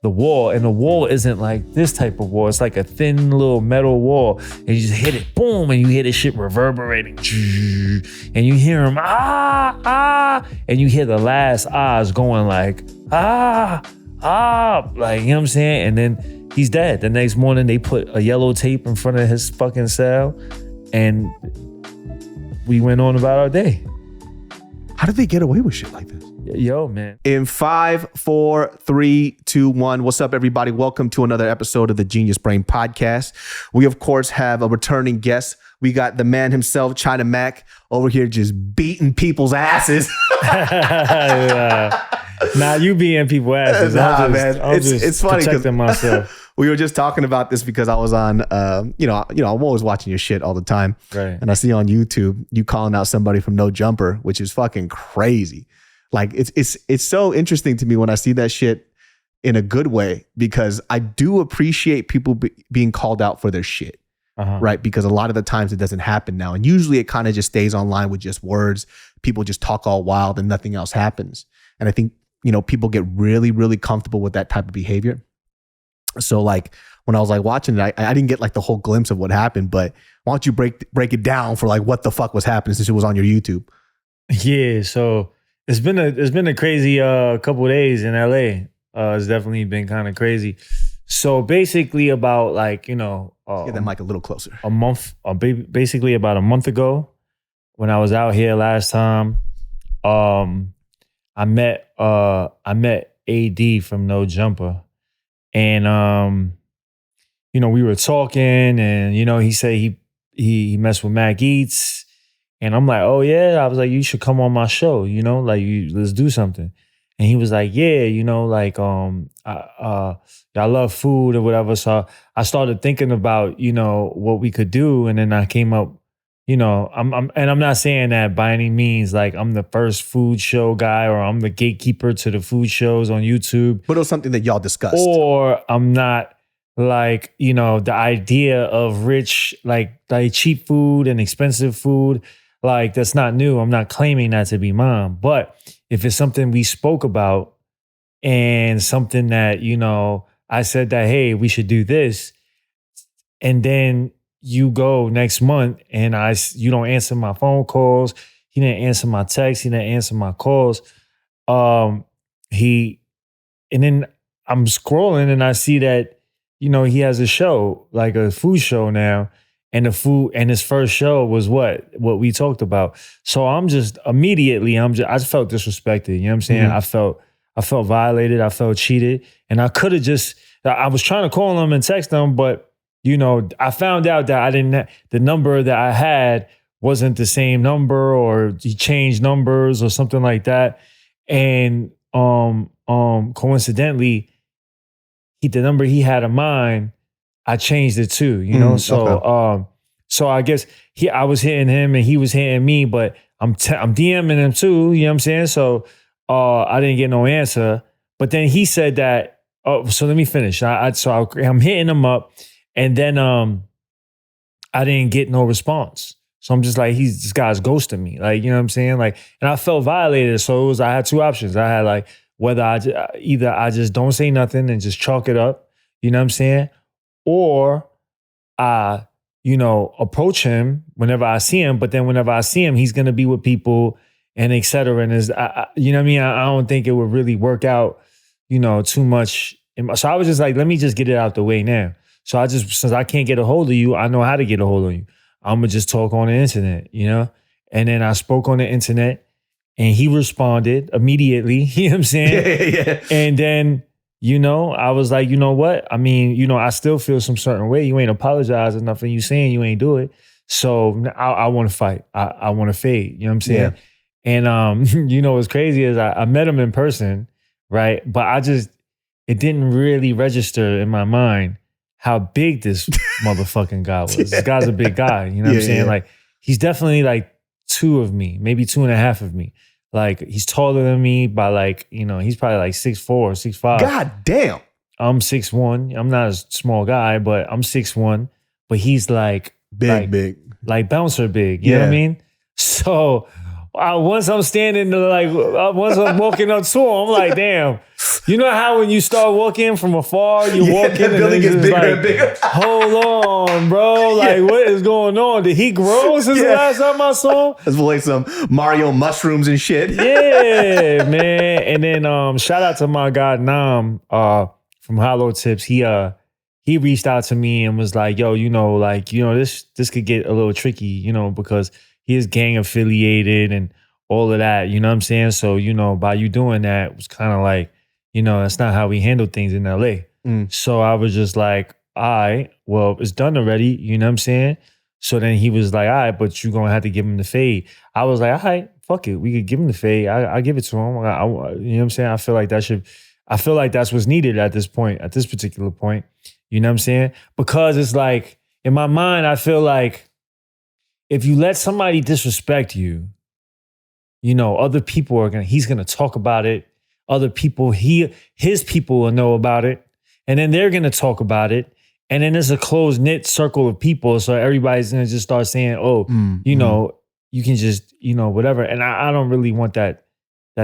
the wall, and the wall isn't like this type of wall. It's like a thin little metal wall, and you just hit it, boom, and you hear the shit reverberating, and you hear him and you hear the last ahs going like like, you know what I'm saying? And then he's dead. The next morning they put a yellow tape in front of his fucking cell, and we went on about our day. How did they get away with shit like this? Yo, man. In 5, 4, 3, 2, 1. What's up, everybody? Welcome to another episode of the Genius Brain Podcast. We, of course, have a returning guest. We got the man himself, Cmac, over here just beating people's asses. Nah, you beating people's asses. Man. It's funny protecting myself. We were just talking about this because I was on, I'm always watching your shit all the time. Right. And I see on YouTube, you calling out somebody from No Jumper, which is fucking crazy. Like, it's so interesting to me when I see that shit in a good way, because I do appreciate people being called out for their shit, right? Because a lot of the times it doesn't happen now. And usually it kind of just stays online with just words. People just talk all wild and nothing else happens. And I think, people get really, really comfortable with that type of behavior. So like when I was like watching it, I didn't get like the whole glimpse of what happened, but why don't you break it down for like what the fuck was happening since it was on your YouTube? Yeah, so it's been a crazy couple of days in LA. It's definitely been kind of crazy. So basically about like, get that mic a little closer. Basically about a month ago, when I was out here last time, I met AD from No Jumper, and we were talking, and he said he messed with Mac Eats. And I'm like, oh yeah. I was like, you should come on my show, let's do something. And he was like, yeah, I love food or whatever. So I started thinking about, what we could do. And then I came up, I'm not saying that by any means, like I'm the first food show guy or I'm the gatekeeper to the food shows on YouTube. But it was something that y'all discussed. Or I'm not like, the idea of rich, like cheap food and expensive food. Like, that's not new. I'm not claiming that to be mine. But if it's something we spoke about and something that, I said that, hey, we should do this. And then you go next month and you don't answer my phone calls. He didn't answer my texts. He didn't answer my calls. And then I'm scrolling and I see that, he has a show, like a food show now. And his first show was what we talked about. So I'm just immediately, I just felt disrespected. You know what I'm saying? Mm-hmm. I felt violated. I felt cheated. And I could have I was trying to call him and text him, but I found out that the number that I had wasn't the same number, or he changed numbers or something like that. And coincidentally, the number he had of mine, I changed it too, So I guess I was hitting him and he was hitting me, but I'm DMing him too, you know what I'm saying? So I didn't get no answer. But then he said that, so let me finish. I'm hitting him up, and then I didn't get no response. So I'm just like, this guy's ghosting me. Like, you know what I'm saying? Like, and I felt violated. So I had two options. I had like, whether either I just don't say nothing and just chalk it up, you know what I'm saying? Or I, approach him whenever I see him, but then whenever I see him, he's going to be with people and et cetera. And you know what I mean? I don't think it would really work out, too much. So I was just like, let me just get it out the way now. So since I can't get a hold of you, I know how to get a hold of you. I'm going to just talk on the internet, And then I spoke on the internet and he responded immediately, you know what I'm saying? Yeah. And then, I was like, you know what? I mean, I still feel some certain way. You ain't apologizing nothing. You saying you ain't do it. So I want to fight. I want to fade. You know what I'm saying? Yeah. And, what's crazy is I met him in person, right? But it didn't really register in my mind how big this motherfucking guy was. This guy's a big guy. You know what I'm saying? Yeah. Like, he's definitely like 2 of me, maybe 2.5 of me. Like, he's taller than me by like, he's probably like 6'4", 6'5". God damn. I'm 6'1". I'm not a small guy, but I'm 6'1". But he's like big. Like bouncer big. You know what I mean? So once I'm standing, once I'm walking up to him, I'm like, damn. You know how when you start walking from afar, you walk in and building then gets it's bigger like, and bigger. hold on, bro. Like, what is going on? Did he grow since the last time I saw him? Let's play some Mario mushrooms and shit. Yeah, man. And then shout out to my guy Nam from Hollow Tips. He reached out to me and was like, yo, this could get a little tricky, because he is gang affiliated and all of that, you know what I'm saying? So, by you doing that, it was kind of like, that's not how we handle things in LA. So I was just like, all right, well, it's done already, you know what I'm saying? So then he was like, all right, but you're going to have to give him the fade. I was like, all right, fuck it. We could give him the fade. I give it to him. You know what I'm saying? I feel like that's what's needed at this point, at this particular point. You know what I'm saying? Because it's like, in my mind, I feel like if you let somebody disrespect you, other people he's going to talk about it. Other people, his people will know about it. And then they're going to talk about it. And then there's a close knit circle of people. So everybody's going to just start saying, you can just, whatever. And I don't really want that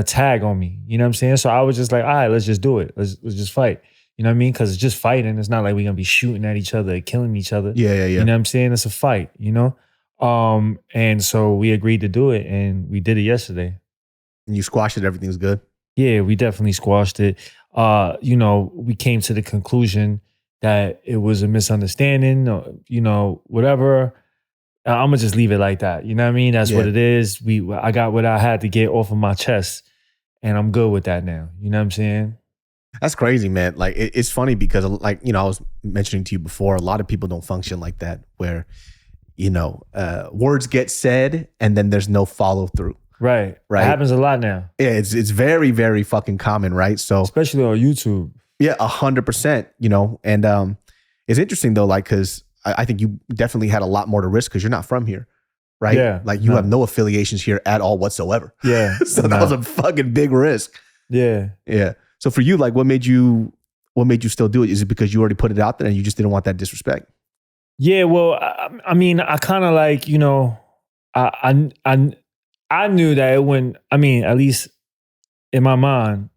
tag on me. You know what I'm saying? So I was just like, all right, let's just do it. Let's just fight. You know what I mean? Because it's just fighting. It's not like we're going to be shooting at each other, killing each other. Yeah. You know what I'm saying? It's a fight, And so we agreed to do it and we did it yesterday. And you squashed it, everything's good? Yeah, we definitely squashed it. We came to the conclusion that it was a misunderstanding, whatever. I'm gonna just leave it like that. You know what I mean? That's what it is. I got what I had to get off of my chest and I'm good with that now. You know what I'm saying? That's crazy, man. Like, it's funny because, like, I was mentioning to you before, a lot of people don't function like that, where, words get said and then there's no follow through. Right. It happens a lot now. Yeah, it's very, very fucking common, right? So especially on YouTube. Yeah, 100%, and it's interesting though, like, because I think you definitely had a lot more to risk because you're not from here, right? Yeah. Like, you have no affiliations here at all whatsoever. Yeah. So that was a fucking big risk. Yeah. Yeah. So for you, like, what made you still do it? Is it because you already put it out there and you just didn't want that disrespect? Yeah, well, I mean, I kind of like, I knew that it wouldn't, at least in my mind,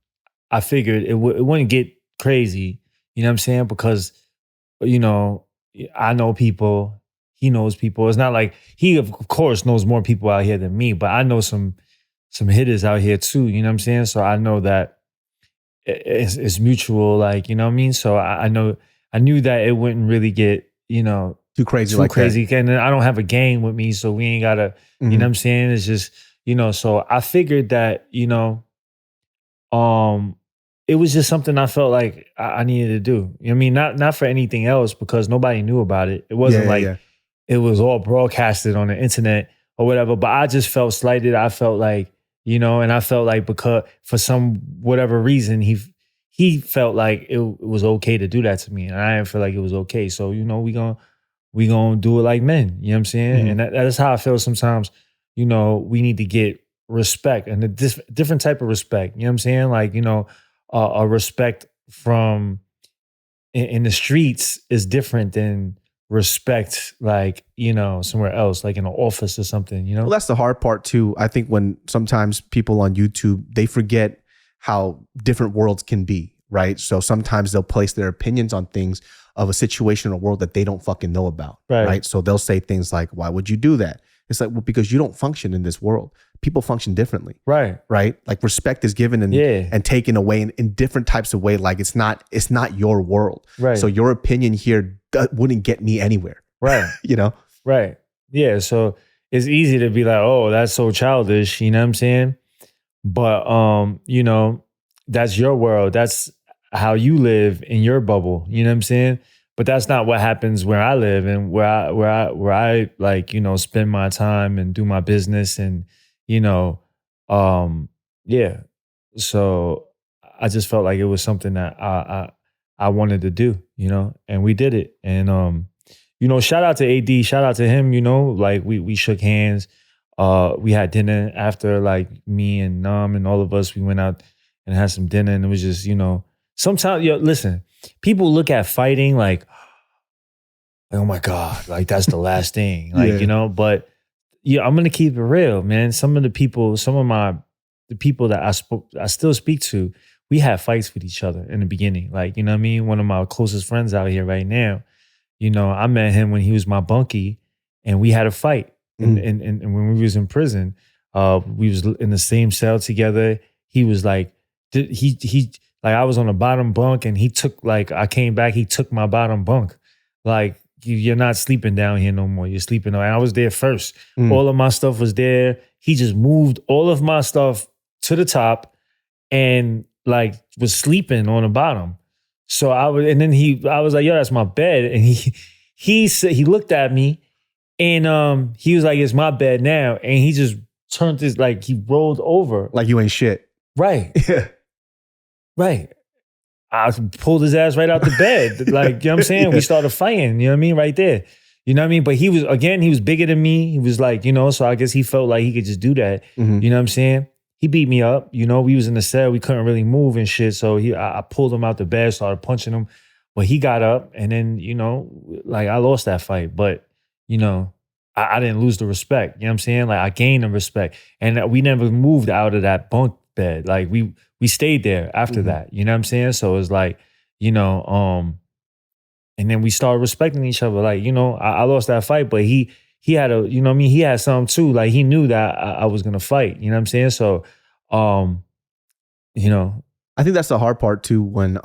I figured it wouldn't get crazy, you know what I'm saying? Because, I know people, he knows people. It's not like he, of course, knows more people out here than me, but I know some hitters out here too, you know what I'm saying? So I know that it's mutual, like, you know what I mean? So I knew that it wouldn't really get, too crazy. That. And then I don't have a gang with me, so we ain't gotta, you know what I'm saying? It's just, so I figured that, it was just something I felt like I needed to do. You know what I mean? Not for anything else, because nobody knew about it. It wasn't it was all broadcasted on the internet or whatever, but I just felt slighted. I felt like, and I felt like because for some whatever reason, he felt like it was okay to do that to me. And I didn't feel like it was okay. So, we gonna do it like men. You know what I'm saying? And that is how I feel sometimes. We need to get respect, and a different type of respect. You know what I'm saying? Like, a respect from in the streets is different than respect, like, somewhere else, like in an office or something, Well, that's the hard part too. I think when sometimes people on YouTube, they forget how different worlds can be, right? So sometimes they'll place their opinions on things of a situation or world that they don't fucking know about, right? So they'll say things like, why would you do that? It's like, well, because you don't function in this world. People function differently. Right. Like, respect is given and taken away in different types of way. Like, it's not your world. Right. So your opinion here wouldn't get me anywhere. Right. Right. Yeah. So it's easy to be like, oh, that's so childish. You know what I'm saying? But, that's your world. That's how you live in your bubble. You know what I'm saying? But that's not what happens where I live and where I like, spend my time and do my business and, So I just felt like it was something that I wanted to do, and we did it. And, shout out to AD, shout out to him, like we shook hands. We had dinner after, like, me and Nam and all of us, we went out and had some dinner, and it was just, sometimes, listen, people look at fighting like, oh my God, like that's the last thing. Like, but I'm going to keep it real, man. The people that I still speak to, we had fights with each other in the beginning. Like, you know what I mean? One of my closest friends out here right now, you know, I met him when he was my bunkie and we had a fight. And when we was in prison, we was in the same cell together. He was like, like I was on the bottom bunk and he took, like, I came back, he took my bottom bunk. Like, you're not sleeping down here no more. You're sleeping. And I was there first. All of my stuff was there. He just moved all of my stuff to the top and like was sleeping on the bottom. So I was like, yo, that's my bed. And he said, he looked at me and he was like, it's my bed now. And he just turned this, like he rolled over. Like you ain't shit. Right. Yeah. Right. I pulled his ass right out the bed. Like, you know what I'm saying? Yeah. We started fighting, you know what I mean? Right there. You know what I mean? But he was bigger than me. He was like, you know, so I guess he felt like he could just do that. You know what I'm saying? He beat me up. You know, we was in the cell. We couldn't really move and shit. So I pulled him out the bed, started punching him. But he got up and then, you know, like I lost that fight. But, you know, I didn't lose the respect. You know what I'm saying? Like I gained the respect. And we never moved out of that bunk bed. Like we stayed there after that. You know what I'm saying? So it's like, you know, and then we started respecting each other. Like, you know, I lost that fight, but he had a, you know what I mean? He had something too. Like he knew that I was going to fight. You know what I'm saying? So, you know. I think that's the hard part too when,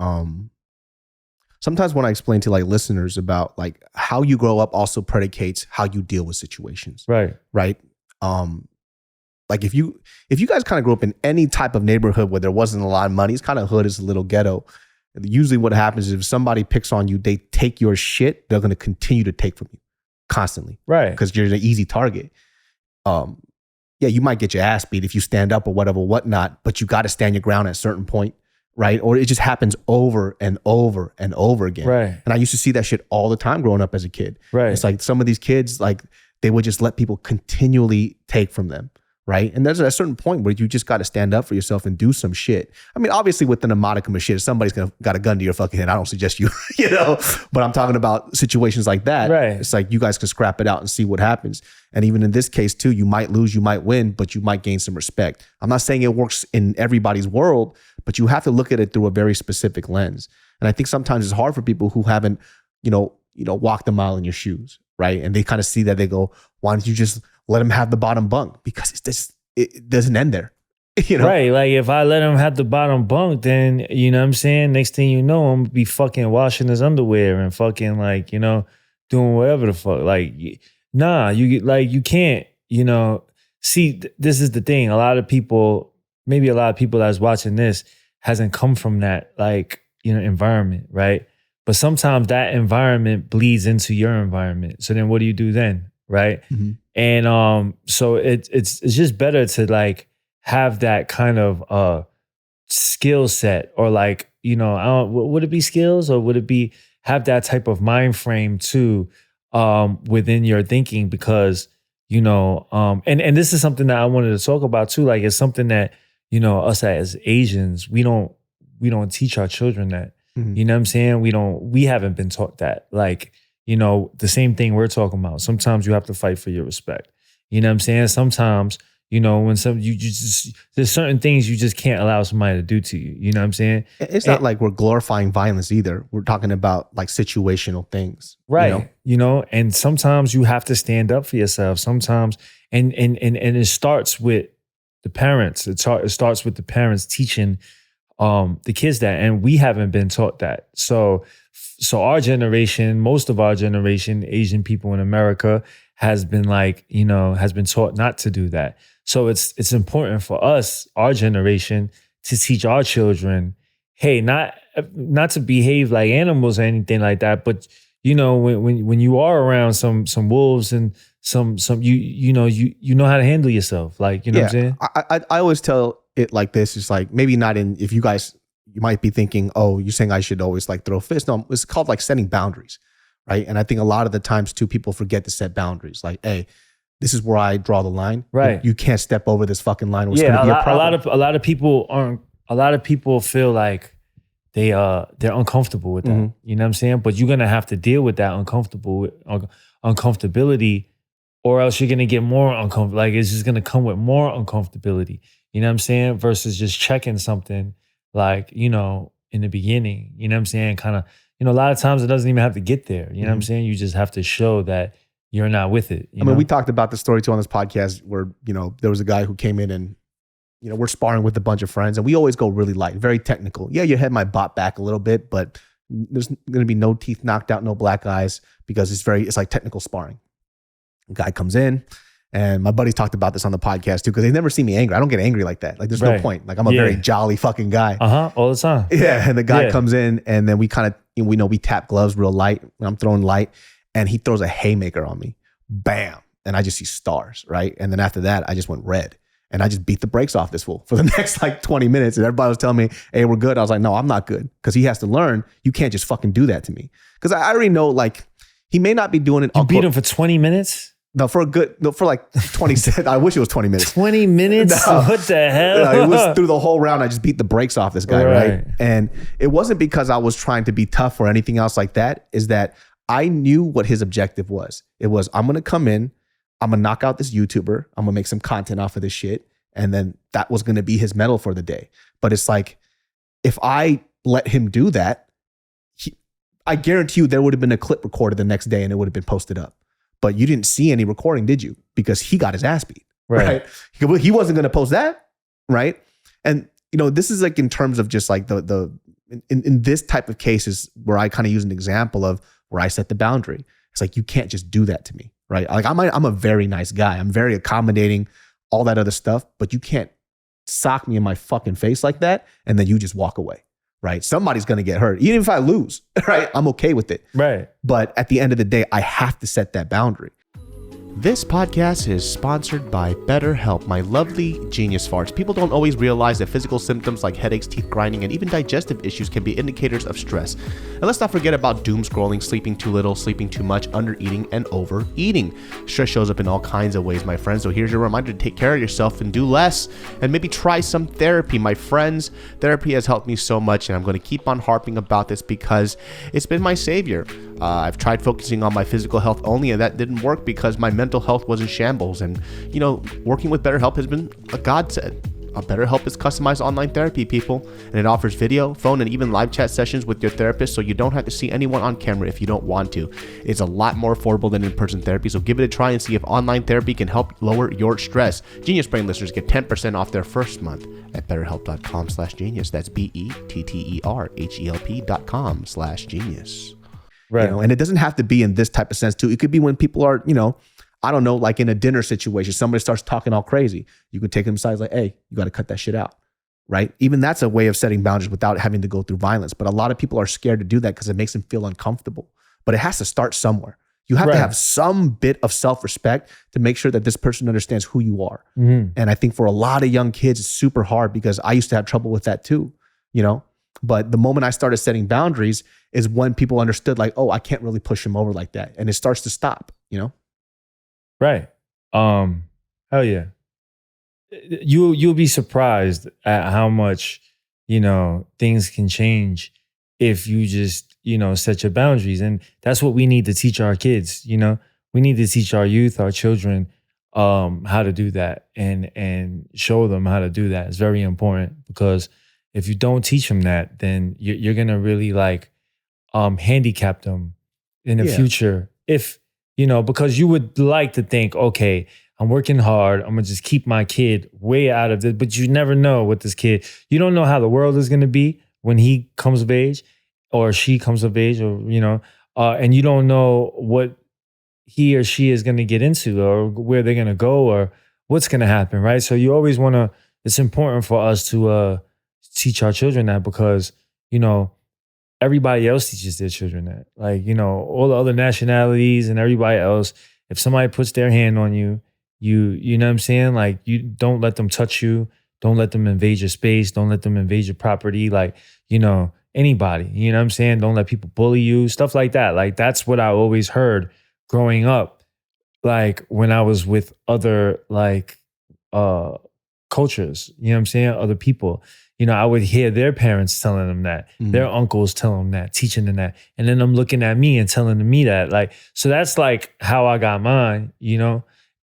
sometimes when I explain to like listeners about like how you grow up also predicates how you deal with situations. Right. Right. Like if you guys kind of grew up in any type of neighborhood where there wasn't a lot of money, it's kind of hood, it's a little ghetto. Usually what happens is if somebody picks on you, they take your shit, they're going to continue to take from you constantly. Right. Because you're an easy target. Yeah, you might get your ass beat if you stand up or whatever, whatnot, but you got to stand your ground at a certain point, right? Or it just happens over and over and over again. Right. And I used to see that shit all the time growing up as a kid. Right. It's like some of these kids, like they would just let people continually take from them. Right. And there's a certain point where you just got to stand up for yourself and do some shit. I mean, obviously within a modicum of shit, if somebody's got a gun to your fucking head, I don't suggest you, you know, but I'm talking about situations like that. Right. It's like you guys can scrap it out and see what happens. And even in this case too, you might lose, you might win, but you might gain some respect. I'm not saying it works in everybody's world, but you have to look at it through a very specific lens. And I think sometimes it's hard for people who haven't, you know, walked a mile in your shoes. Right. And they kind of see that, they go, why don't you just let him have the bottom bunk? Because it doesn't end there. You know? Right. Like if I let him have the bottom bunk, then, you know what I'm saying? Next thing you know, I'm gonna be fucking washing his underwear and fucking like, you know, doing whatever the fuck. Like, nah, you can't, you know, see, this is the thing. A lot of people that's watching this hasn't come from that, like, you know, environment, right? But sometimes that environment bleeds into your environment. So then what do you do then? Right. And so it's just better to like have that kind of skill set, or like, you know, would it be skills, or would it be have that type of mind frame too within your thinking? Because, you know, and this is something that I wanted to talk about too. Like it's something that, you know, us as Asians, we don't teach our children that. You know what I'm saying? We haven't been taught that. Like, you know, the same thing we're talking about. Sometimes you have to fight for your respect. You know what I'm saying? Sometimes, you know, when there's certain things you just can't allow somebody to do to you. You know what I'm saying? It's not like we're glorifying violence either. We're talking about like situational things. Right. You know, and sometimes you have to stand up for yourself. Sometimes, and it starts with the parents. It starts with the parents teaching the kids that, and we haven't been taught that. So our generation, most of our generation, Asian people in America, has been like, you know, has been taught not to do that. So it's important for us, our generation, to teach our children, hey, not to behave like animals or anything like that, but you know, when you are around some wolves and some you know how to handle yourself, like, you know what I'm saying? I always tell it like this. It's like, maybe not if you guys, you might be thinking, oh, you're saying I should always like throw fists. No, it's called like setting boundaries, right? And I think a lot of the times too, people forget to set boundaries. Like, hey, this is where I draw the line. Right. You can't step over this fucking line. Or it's yeah, gonna be a problem. a lot of people feel like they're uncomfortable with that. You know what I'm saying? But you're gonna have to deal with that uncomfortability, or else you're gonna get more uncomfortable. Like it's just gonna come with more uncomfortability. You know what I'm saying? Versus just checking something like, in the beginning, you know what I'm saying? Kind of, a lot of times it doesn't even have to get there. You know what I'm saying? You just have to show that you're not with it. I mean, we talked about the story too on this podcast where, there was a guy who came in and, we're sparring with a bunch of friends and we always go really light, very technical. Yeah, your head might bop back a little bit, but there's going to be no teeth knocked out, no black eyes because it's like technical sparring. A guy comes in and my buddies talked about this on the podcast too because they've never seen me angry. I don't get angry like that. Like there's no point. Like I'm a very jolly fucking guy. All the time. Yeah. And the guy comes in and then we kind of, we tap gloves real light when I'm throwing light and he throws a haymaker on me. Bam. And I just see stars, right? And then after that, I just went red. And I just beat the brakes off this fool for the next like 20 minutes. And everybody was telling me, hey, we're good. I was like, no, I'm not good. Because he has to learn, you can't just fucking do that to me. Because I already know, like, he may not be doing it. You beat him for 20 minutes? No, for like 20, I wish it was 20 minutes. 20 minutes? No. What the hell? No, it was through the whole round. I just beat the brakes off this guy, right? And it wasn't because I was trying to be tough or anything else like that. Is that I knew what his objective was. It was, I'm going to come in, I'm going to knock out this YouTuber. I'm going to make some content off of this shit. And then that was going to be his medal for the day. But it's like, if I let him do that, I guarantee you there would have been a clip recorded the next day and it would have been posted up. But you didn't see any recording, did you? Because he got his ass beat, right? He wasn't going to post that, right? And, this is like in terms of just like in this type of cases where I kind of use an example of where I set the boundary. It's like, you can't just do that to me, right? Like I'm a very nice guy. I'm very accommodating, all that other stuff, but you can't sock me in my fucking face like that and then you just walk away, right? Somebody's going to get hurt. Even if I lose, right? I'm okay with it. Right. But at the end of the day, I have to set that boundary. This podcast is sponsored by BetterHelp, my lovely genius farts. People don't always realize that physical symptoms like headaches, teeth grinding, and even digestive issues can be indicators of stress. And let's not forget about doom scrolling, sleeping too little, sleeping too much, undereating, and overeating. Stress shows up in all kinds of ways, my friends. So here's your reminder to take care of yourself and do less and maybe try some therapy. My friends, therapy has helped me so much, and I'm going to keep on harping about this because it's been my savior. I've tried focusing on my physical health only, and that didn't work because my mental health was in shambles. And, working with BetterHelp has been a godsend. BetterHelp is customized online therapy, people, and it offers video, phone, and even live chat sessions with your therapist, so you don't have to see anyone on camera if you don't want to. It's a lot more affordable than in-person therapy, so give it a try and see if online therapy can help lower your stress. Genius Brain listeners get 10% off their first month at betterhelp.com/genius. That's BetterHelp.com/genius. Right. And it doesn't have to be in this type of sense too. It could be when people are, I don't know, like in a dinner situation, somebody starts talking all crazy. You could take them aside like, hey, you got to cut that shit out. Right. Even that's a way of setting boundaries without having to go through violence. But a lot of people are scared to do that because it makes them feel uncomfortable. But it has to start somewhere. You have to have some bit of self-respect to make sure that this person understands who you are. And I think for a lot of young kids, it's super hard because I used to have trouble with that too, But the moment I started setting boundaries is when people understood like, oh, I can't really push him over like that. And it starts to stop, Right. Hell yeah. You'll be surprised at how much, things can change if you just, set your boundaries. And that's what we need to teach our kids, We need to teach our youth, our children, how to do that and show them how to do that. It's very important because if you don't teach them that, then you're gonna really handicap them in the future. If because you would like to think, okay, I'm working hard, I'm gonna just keep my kid way out of this, but you never know what this kid. You don't know how the world is gonna be when he comes of age, or she comes of age, or and you don't know what he or she is gonna get into, or where they're gonna go, or what's gonna happen, right? So you always wanna. It's important for us to teach our children that because, everybody else teaches their children that. Like, all the other nationalities and everybody else, if somebody puts their hand on you, you know what I'm saying? Like, you don't let them touch you. Don't let them invade your space. Don't let them invade your property. Like, anybody, you know what I'm saying? Don't let people bully you, stuff like that. Like, that's what I always heard growing up. Like, when I was with other, cultures, you know what I'm saying? Other people. I would hear their parents telling them that, their uncles telling them that, teaching them that. And then I'm looking at me and telling me that. So that's how I got mine,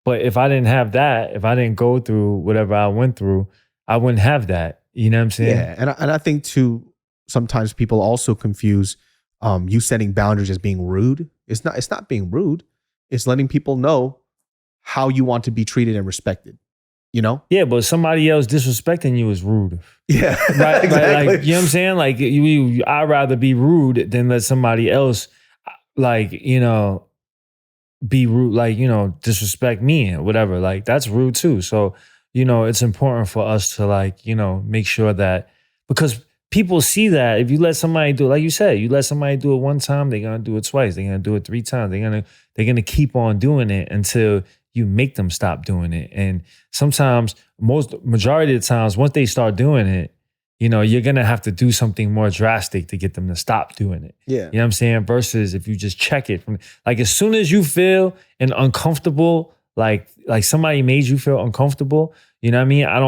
But if I didn't have that, if I didn't go through whatever I went through, I wouldn't have that. You know what I'm saying? Yeah, and I think too, sometimes people also confuse you setting boundaries as being rude. It's not being rude. It's letting people know how you want to be treated and respected. You know? Yeah, but somebody else disrespecting you is rude. Yeah, right, exactly. Right, like, you know what I'm saying? Like, I'd rather be rude than let somebody else, like, you know, be rude, like, you know, disrespect me and whatever. Like, that's rude too. So, you know, it's important for us to, like, you know, make sure that, because people see that if you let somebody do it, like you said, you let somebody do it one time, they're gonna do it twice, they're gonna do it 3 times, they're gonna keep on doing it until you make them stop doing it. And sometimes, majority of the times, once they start doing it, you know, you're gonna have to do something more drastic to get them to stop doing it. Yeah. You know what I'm saying? Versus if you just check it from, like, as soon as you feel an uncomfortable, like somebody made you feel uncomfortable, you know what I mean? I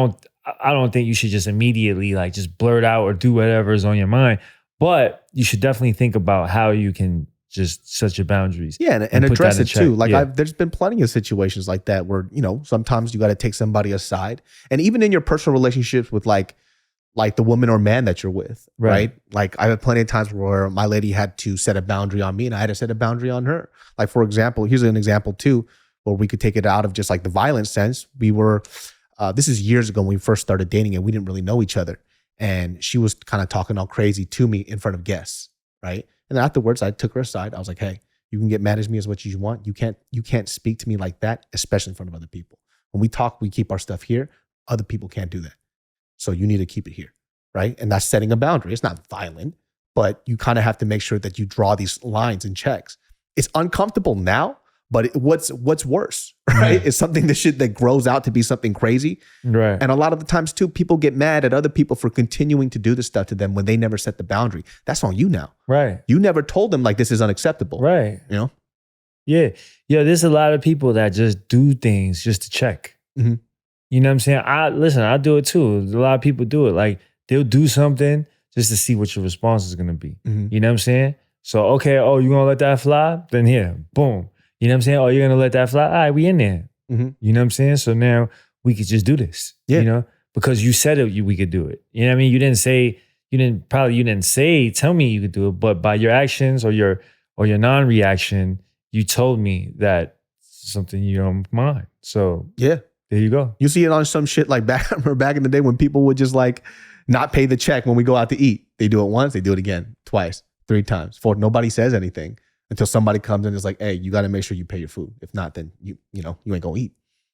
don't think you should just immediately, like, just blurt out or do whatever is on your mind. But you should definitely think about how you can just set your boundaries. Yeah, and address it too. Like, yeah. there's been plenty of situations like that where, you know, sometimes you got to take somebody aside. And even in your personal relationships with like the woman or man that you're with, right? Like, I've had plenty of times where my lady had to set a boundary on me and I had to set a boundary on her. Like, for example, here's an example too, where we could take it out of just like the violent sense. We were, this is years ago when we first started dating and we didn't really know each other. And she was kind of talking all crazy to me in front of guests, right? And then afterwards, I took her aside. I was like, hey, you can get mad at me as much as you want. You can't speak to me like that, especially in front of other people. When we talk, we keep our stuff here. Other people can't do that. So you need to keep it here, right? And that's setting a boundary. It's not violent, but you kind of have to make sure that you draw these lines and checks. It's uncomfortable now, but what's worse, right? It's something that grows out to be something crazy. Right. And a lot of the times too, people get mad at other people for continuing to do this stuff to them when they never set the boundary. That's on you now. Right. You never told them like this is unacceptable. Right. You know? Yeah. Yeah, there's a lot of people that just do things just to check. Mm-hmm. You know what I'm saying? I do it too. A lot of people do it. Like, they'll do something just to see what your response is going to be. Mm-hmm. You know what I'm saying? So, okay, oh, you going to let that fly? Then here, boom. You know what I'm saying? Oh, you're going to let that fly? All right, we in there. Mm-hmm. You know what I'm saying? So now we could just do this. Yeah. You know? Because you said it, we could do it. You know what I mean? You didn't tell me you could do it, but by your actions or your non-reaction, you told me that something you don't mind. So yeah, there you go. You see it on some shit like back in the day when people would just like not pay the check when we go out to eat. They do it once, they do it again, twice, 3 times, 4. Nobody says anything until somebody comes in and is like, hey, you got to make sure you pay your food. If not, then you ain't gonna eat,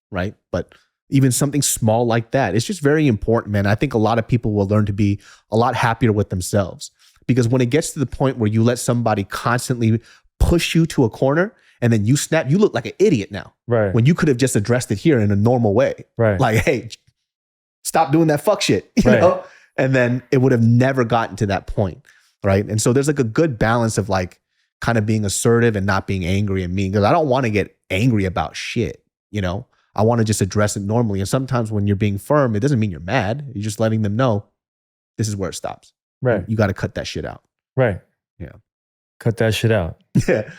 right? But even something small like that, it's just very important, man. I think a lot of people will learn to be a lot happier with themselves, because when it gets to the point where you let somebody constantly push you to a corner and then you snap, you look like an idiot now. Right. When you could have just addressed it here in a normal way. Right. Like, hey, stop doing that fuck shit, you know? And then it would have never gotten to that point, right? And so there's like a good balance of like kind of being assertive and not being angry and mean, because I don't want to get angry about shit, you know? I want to just address it normally. And sometimes when you're being firm, it doesn't mean you're mad. You're just letting them know this is where it stops. Right. You got to cut that shit out. Right. Yeah. Cut that shit out. Yeah.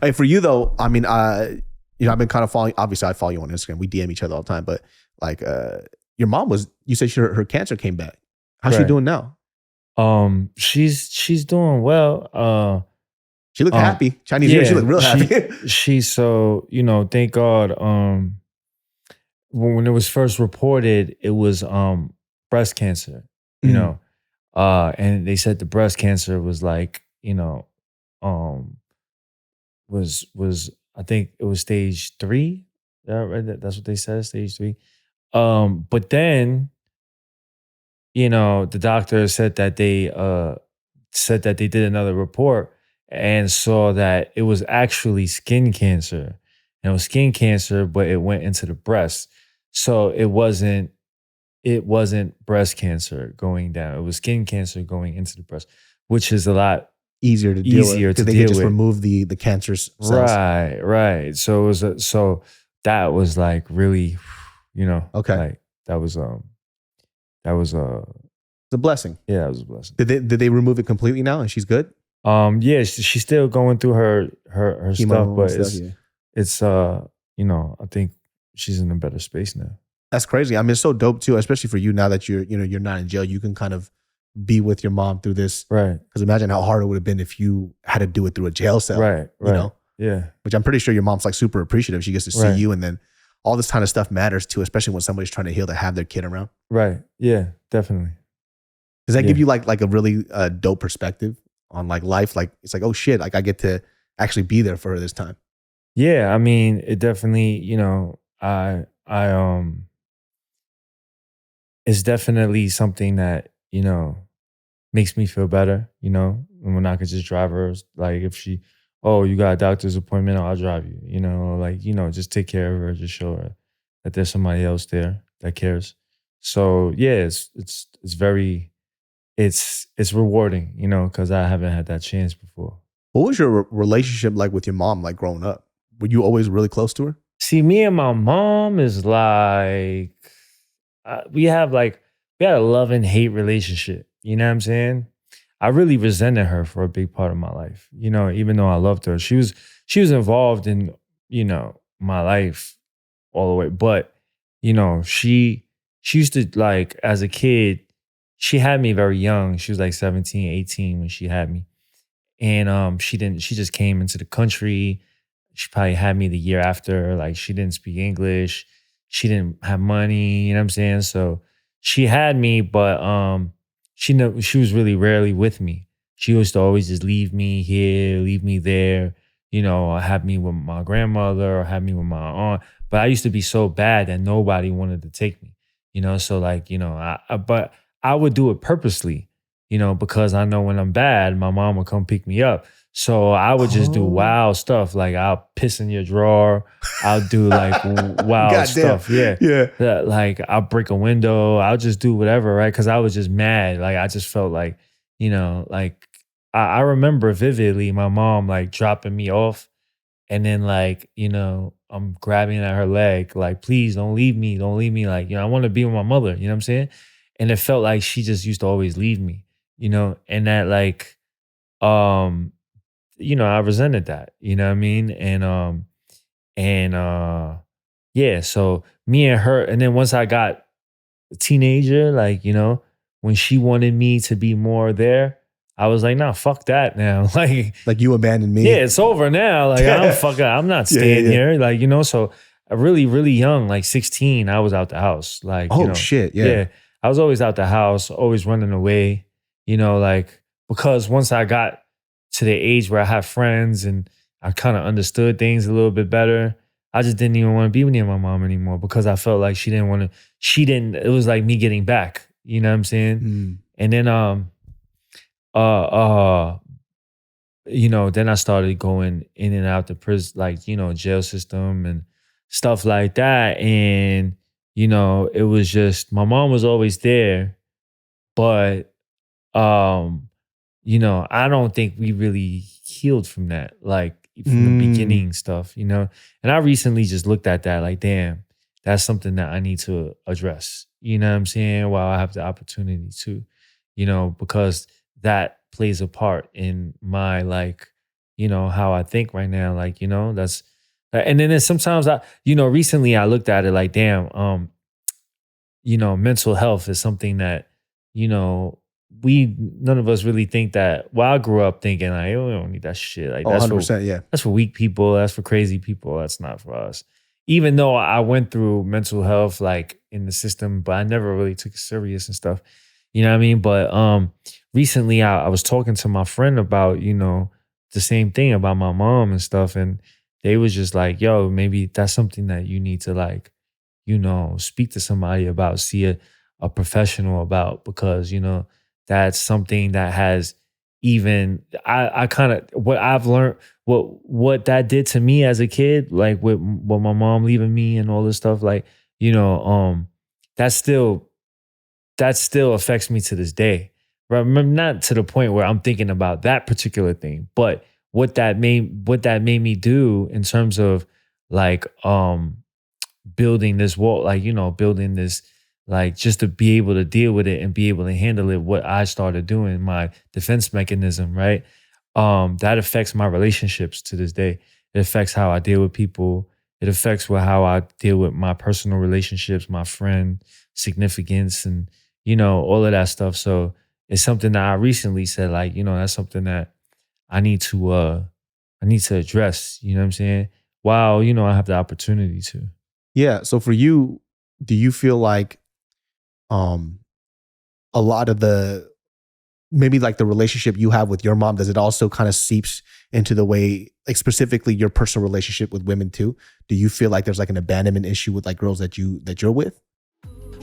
Hey, for you though, I mean, I've been kind of following, obviously I follow you on Instagram. We DM each other all the time, but like, your mom you said her cancer came back. How's she doing now? She's doing well. She looked happy. Chinese New Year, she looked real happy. She's so, thank God. When it was first reported, it was breast cancer, you know, and they said the breast cancer was like, was I think it was stage 3. That's what they said, stage 3. But then, the doctor said that they did another report and saw that it was actually skin cancer. And it was skin cancer, but it went into the breast. So it wasn't breast cancer going down. It was skin cancer going into the breast, which is a lot easier to deal with. Because they could just remove the cancerous cells. Right. So so that was like really, okay. Like that was a blessing. Yeah, it was a blessing. Did they remove it completely now and she's good? Yeah, she's still going through her stuff, but it's I think she's in a better space now. That's crazy. I mean, it's so dope too, especially for you now that you're not in jail. You can kind of be with your mom through this. Right. Because imagine how hard it would have been if you had to do it through a jail cell. Right. You know? Yeah. Which I'm pretty sure your mom's like super appreciative. She gets to see you, and then all this kind of stuff matters too, especially when somebody's trying to heal to have their kid around. Right. Yeah, definitely. Does that give you like a really dope perspective on like life? Like it's like, oh shit, like I get to actually be there for her this time. Yeah, I mean, it definitely, it's definitely something that, makes me feel better, when I could just drive her, like if she, oh, you got a doctor's appointment, I'll drive you, just take care of her, just show her that there's somebody else there that cares. So yeah, it's very, it's rewarding, because I haven't had that chance before. What was your relationship like with your mom, like growing up? Were you always really close to her? See, me and my mom is like, we had a love and hate relationship. You know what I'm saying? I really resented her for a big part of my life. Even though I loved her, she was involved in, my life all the way. But, she used to, like, as a kid, she had me very young. She was like 17, 18 when she had me. And she just came into the country. She probably had me the year after. Like, she didn't speak English. She didn't have money, you know what I'm saying? So she had me, but she was really rarely with me. She used to always just leave me here, leave me there, have me with my grandmother or have me with my aunt. But I used to be so bad that nobody wanted to take me, So like, but I would do it purposely, because I know when I'm bad, my mom would come pick me up. So I would just do wild stuff. Like I'll piss in your drawer. I'll do like wild stuff. Yeah. Like I'll break a window. I'll just do whatever, right? Because I was just mad. Like I just felt like, like I remember vividly my mom like dropping me off. And then like, I'm grabbing at her leg. Like, please don't leave me. Don't leave me. Like, I want to be with my mother. You know what I'm saying? And it felt like she just used to always leave me, and that like, I resented that, you know what I mean? Yeah, so me and her, and then once I got a teenager, like, when she wanted me to be more there, I was like, nah, fuck that now. Like you abandoned me. Yeah, it's over now. Like I'm not staying here. Like, so I really, really young, like 16, I was out the house. Like, shit. Yeah. Yeah. I was always out the house, always running away, like, because once I got to the age where I had friends and I kind of understood things a little bit better, I just didn't even want to be near my mom anymore because I felt like it was like me getting back, you know what I'm saying? And then, then I started going in and out the prison, like, jail system and stuff like that. And, it was just, my mom was always there, but, I don't think we really healed from that, like from the beginning stuff, And I recently just looked at that like, damn, that's something that I need to address, you know what I'm saying? While I have the opportunity to, because that plays a part in my, like, how I think right now, like, that's, and then sometimes recently I looked at it like, damn, mental health is something that, none of us really think that. Well, I grew up thinking like, oh, we don't need that shit. Like that's 100%, that's for weak people. That's for crazy people. That's not for us. Even though I went through mental health like in the system, but I never really took it serious and stuff. You know what I mean? But recently I was talking to my friend about, the same thing about my mom and stuff. And they was just like, yo, maybe that's something that you need to like, speak to somebody about, see a professional about, because, that's something that has even, I kind of, what I've learned, what that did to me as a kid, like with my mom leaving me and all this stuff, like, that still affects me to this day. Right? Not to the point where I'm thinking about that particular thing, but what that made me do in terms of like, building this wall, like, building this, like, just to be able to deal with it and be able to handle it, what I started doing, my defense mechanism, right? That affects my relationships to this day. It affects how I deal with people. It affects with how I deal with my personal relationships, my friend, significance, and, all of that stuff. So it's something that I recently said, like, that's something that I need to address, you know what I'm saying? While, I have the opportunity to. Yeah. So for you, do you feel like a lot of maybe like the relationship you have with your mom, does it also kind of seeps into the way, like specifically your personal relationship with women too? Do you feel like there's like an abandonment issue with like girls that you're with?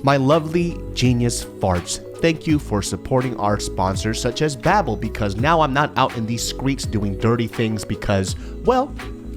My lovely genius farts, thank you for supporting our sponsors such as Babbel, because now I'm not out in these streets doing dirty things because, well,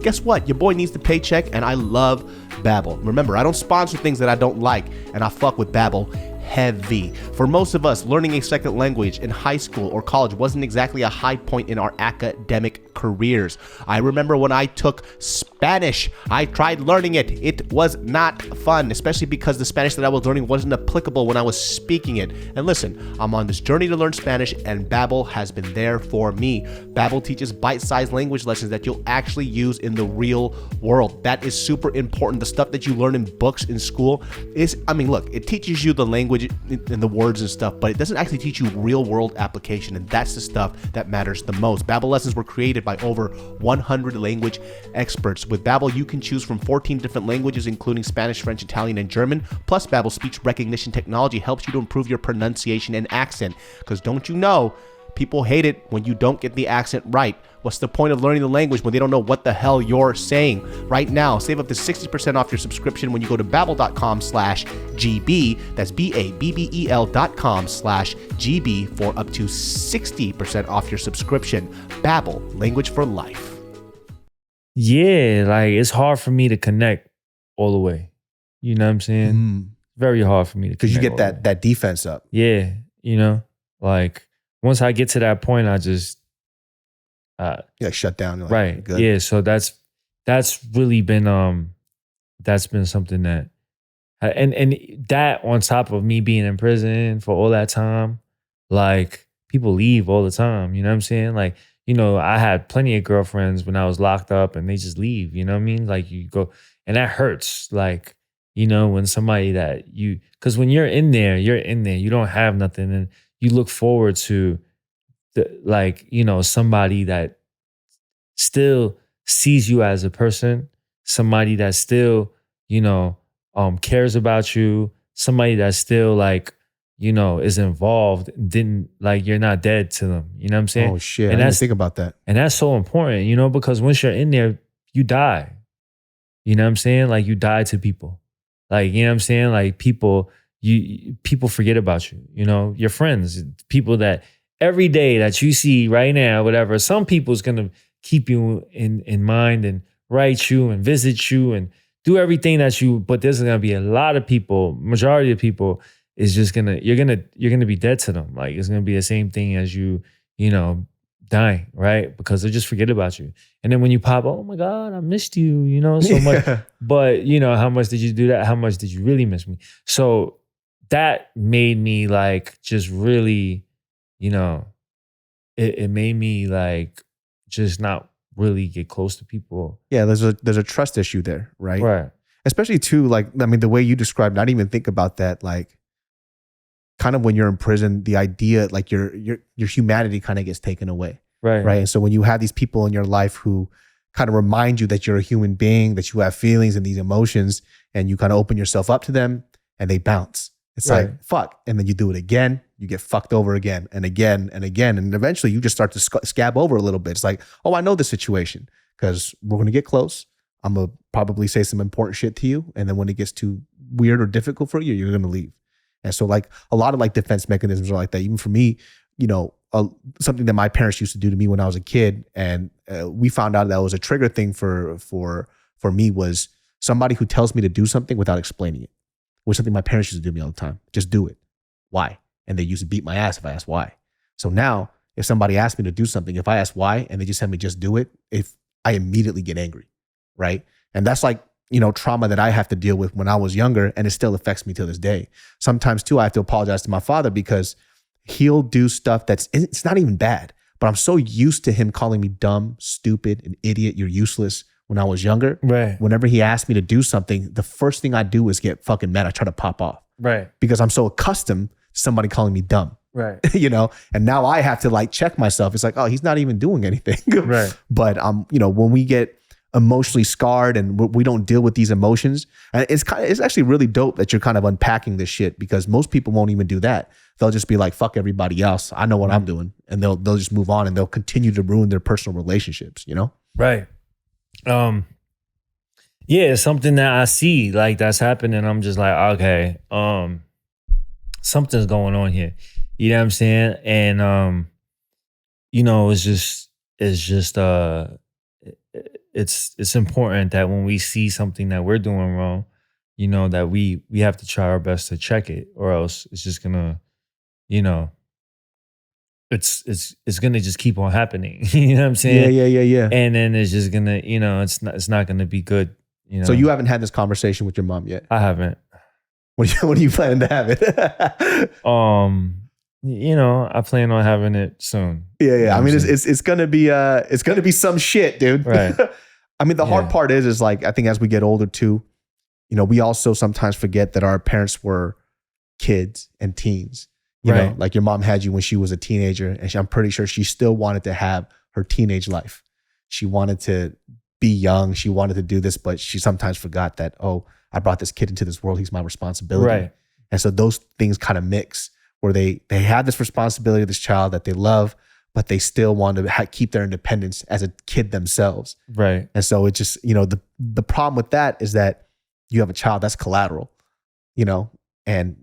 guess what? Your boy needs the paycheck and I love Babbel. Remember, I don't sponsor things that I don't like, and I fuck with Babbel heavy. For most of us, learning a second language in high school or college wasn't exactly a high point in our academic careers. I remember when I took Spanish, I tried learning it. It was not fun, especially because the Spanish that I was learning wasn't applicable when I was speaking it. And listen, I'm on this journey to learn Spanish, and Babbel has been there for me. Babbel teaches bite-sized language lessons that you'll actually use in the real world. That is super important. The stuff that you learn in books in school is, look, it teaches you the language and the words and stuff, but it doesn't actually teach you real world application, and that's the stuff that matters the most. Babbel lessons were created by over 100 language experts. With Babbel, you can choose from 14 different languages, including Spanish, French, Italian, and German. Plus, Babbel's speech recognition technology helps you to improve your pronunciation and accent. Because don't you know, people hate it when you don't get the accent right. What's the point of learning the language when they don't know what the hell you're saying? Right now, save up to 60% off your subscription when you go to babbel.com/GB. That's BABBEL.com/GB for up to 60% off your subscription. Babbel, language for life. Yeah, like it's hard for me to connect all the way. You know what I'm saying? Very hard for me to connect. Because you get that defense up. Yeah, like once I get to that point, I just you like shut down. Like, right. Good. Yeah. So that's really been that's been something that and that on top of me being in prison for all that time, like people leave all the time. You know what I'm saying? Like, I had plenty of girlfriends when I was locked up and they just leave. You know what I mean? Like you go, and that hurts. Like, when somebody that because when you're in there, you don't have nothing, and you look forward to somebody that still sees you as a person, somebody that still, cares about you, somebody that still is involved, you're not dead to them. You know what I'm saying? Oh shit. And I didn't think about that. And that's so important, because once you're in there, you die. You know what I'm saying? Like you die to people. Like, you know what I'm saying? Like people forget about you, your friends, people that every day that you see right now, whatever, some people's going to keep you in mind and write you and visit you and do everything but there's going to be a lot of people, majority of people is just you're going to be dead to them. Like it's going to be the same thing as you dying, right? Because they just forget about you. And then when you pop, oh my God, I missed you, so much. But how much did you do that? How much did you really miss me? So that made me just really, it made me just not really get close to people. Yeah, there's a trust issue there, right? Right. Especially too, the way you described, I didn't even think about that. Kind of when you're in prison, the idea your humanity kind of gets taken away. Right. Right. And so when you have these people in your life who kind of remind you that you're a human being, that you have feelings and these emotions, and you kind of open yourself up to them and they bounce. It's like, fuck. And then you do it again, you get fucked over again and again and again. And eventually you just start to scab over a little bit. It's like, oh, I know this situation because we're going to get close. I'm going to probably say some important shit to you. And then when it gets too weird or difficult for you, you're going to leave. And so a lot of defense mechanisms are like that. Even for me, something that my parents used to do to me when I was a kid. And we found out that was a trigger thing for me was somebody who tells me to do something without explaining it. Was something my parents used to do to me all the time. Just do it. Why? And they used to beat my ass if I asked why. So now if somebody asks me to do something, if I ask why and they just have me just do it, if I immediately get angry, right? And that's trauma that I have to deal with when I was younger, and it still affects me to this day. Sometimes too, I have to apologize to my father because he'll do stuff it's not even bad, but I'm so used to him calling me dumb, stupid, an idiot, you're useless, when I was younger. Right. Whenever he asked me to do something, the first thing I do is get fucking mad. I try to pop off. Right. Because I'm so accustomed to somebody calling me dumb. Right. You know, and now I have to like check myself. It's like, oh, he's not even doing anything. Right. But you know, when we get emotionally scarred and we don't deal with these emotions, and it's actually really dope that you're kind of unpacking this shit, because most people won't even do that. They'll just be like, fuck everybody else. I know what I'm doing. And they'll just move on, and they'll continue to ruin their personal relationships, you know? Right. Yeah, it's something that I see like that's happening. I'm just like, okay, something's going on here. You know what I'm saying? And you know, it's important that when we see something that we're doing wrong, you know, that we have to try our best to check it, or else it's just gonna, you know, it's gonna just keep on happening. You know what I'm saying? Yeah. And then it's just gonna, you know, it's not gonna be good. You know? So you haven't had this conversation with your mom yet? I haven't. When are you planning to have it? You know, I plan on having it soon. Yeah. You know I mean, it's gonna be some shit, dude. Right. I mean, the hard part is like, I think as we get older too, you know, we also sometimes forget that our parents were kids and teens. You know, like your mom had you when she was a teenager, and I'm pretty sure she still wanted to have her teenage life. She wanted to be young. She wanted to do this, but she sometimes forgot that, oh, I brought this kid into this world. He's my responsibility. Right. And so those things kind of mix, where they have this responsibility of this child that they love, but they still want to keep their independence as a kid themselves. Right. And so it just, you know, the problem with that is that you have a child that's collateral, you know, and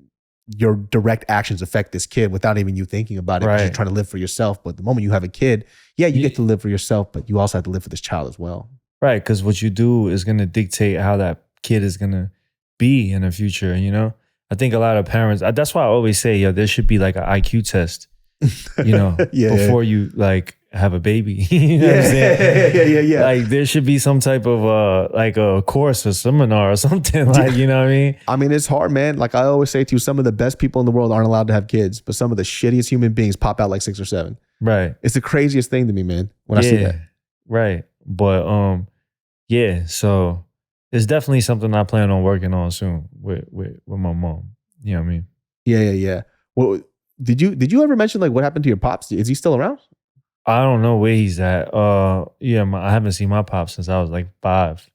your direct actions affect this kid without even you thinking about it, because you're trying to live for yourself. But the moment you have a kid, you get to live for yourself, but you also have to live for this child as well. Right. Because what you do is going to dictate how that kid is going to be in the future, you know? I think a lot of parents, that's why I always say, yo, there should be like an IQ test, you know, before you like have a baby. You know what I'm saying? Yeah. Like there should be some type of like a course or seminar or something, like, you know what I mean? I mean, it's hard, man. Like I always say to you, some of the best people in the world aren't allowed to have kids, but some of the shittiest human beings pop out like 6 or 7. Right. It's the craziest thing to me, man, when I see that. Right. But yeah, so it's definitely something I plan on working on soon with my mom. You know what I mean? Yeah. Well, did you ever mention like what happened to your pops? Is he still around? I don't know where he's at. I haven't seen my pop since I was like 5.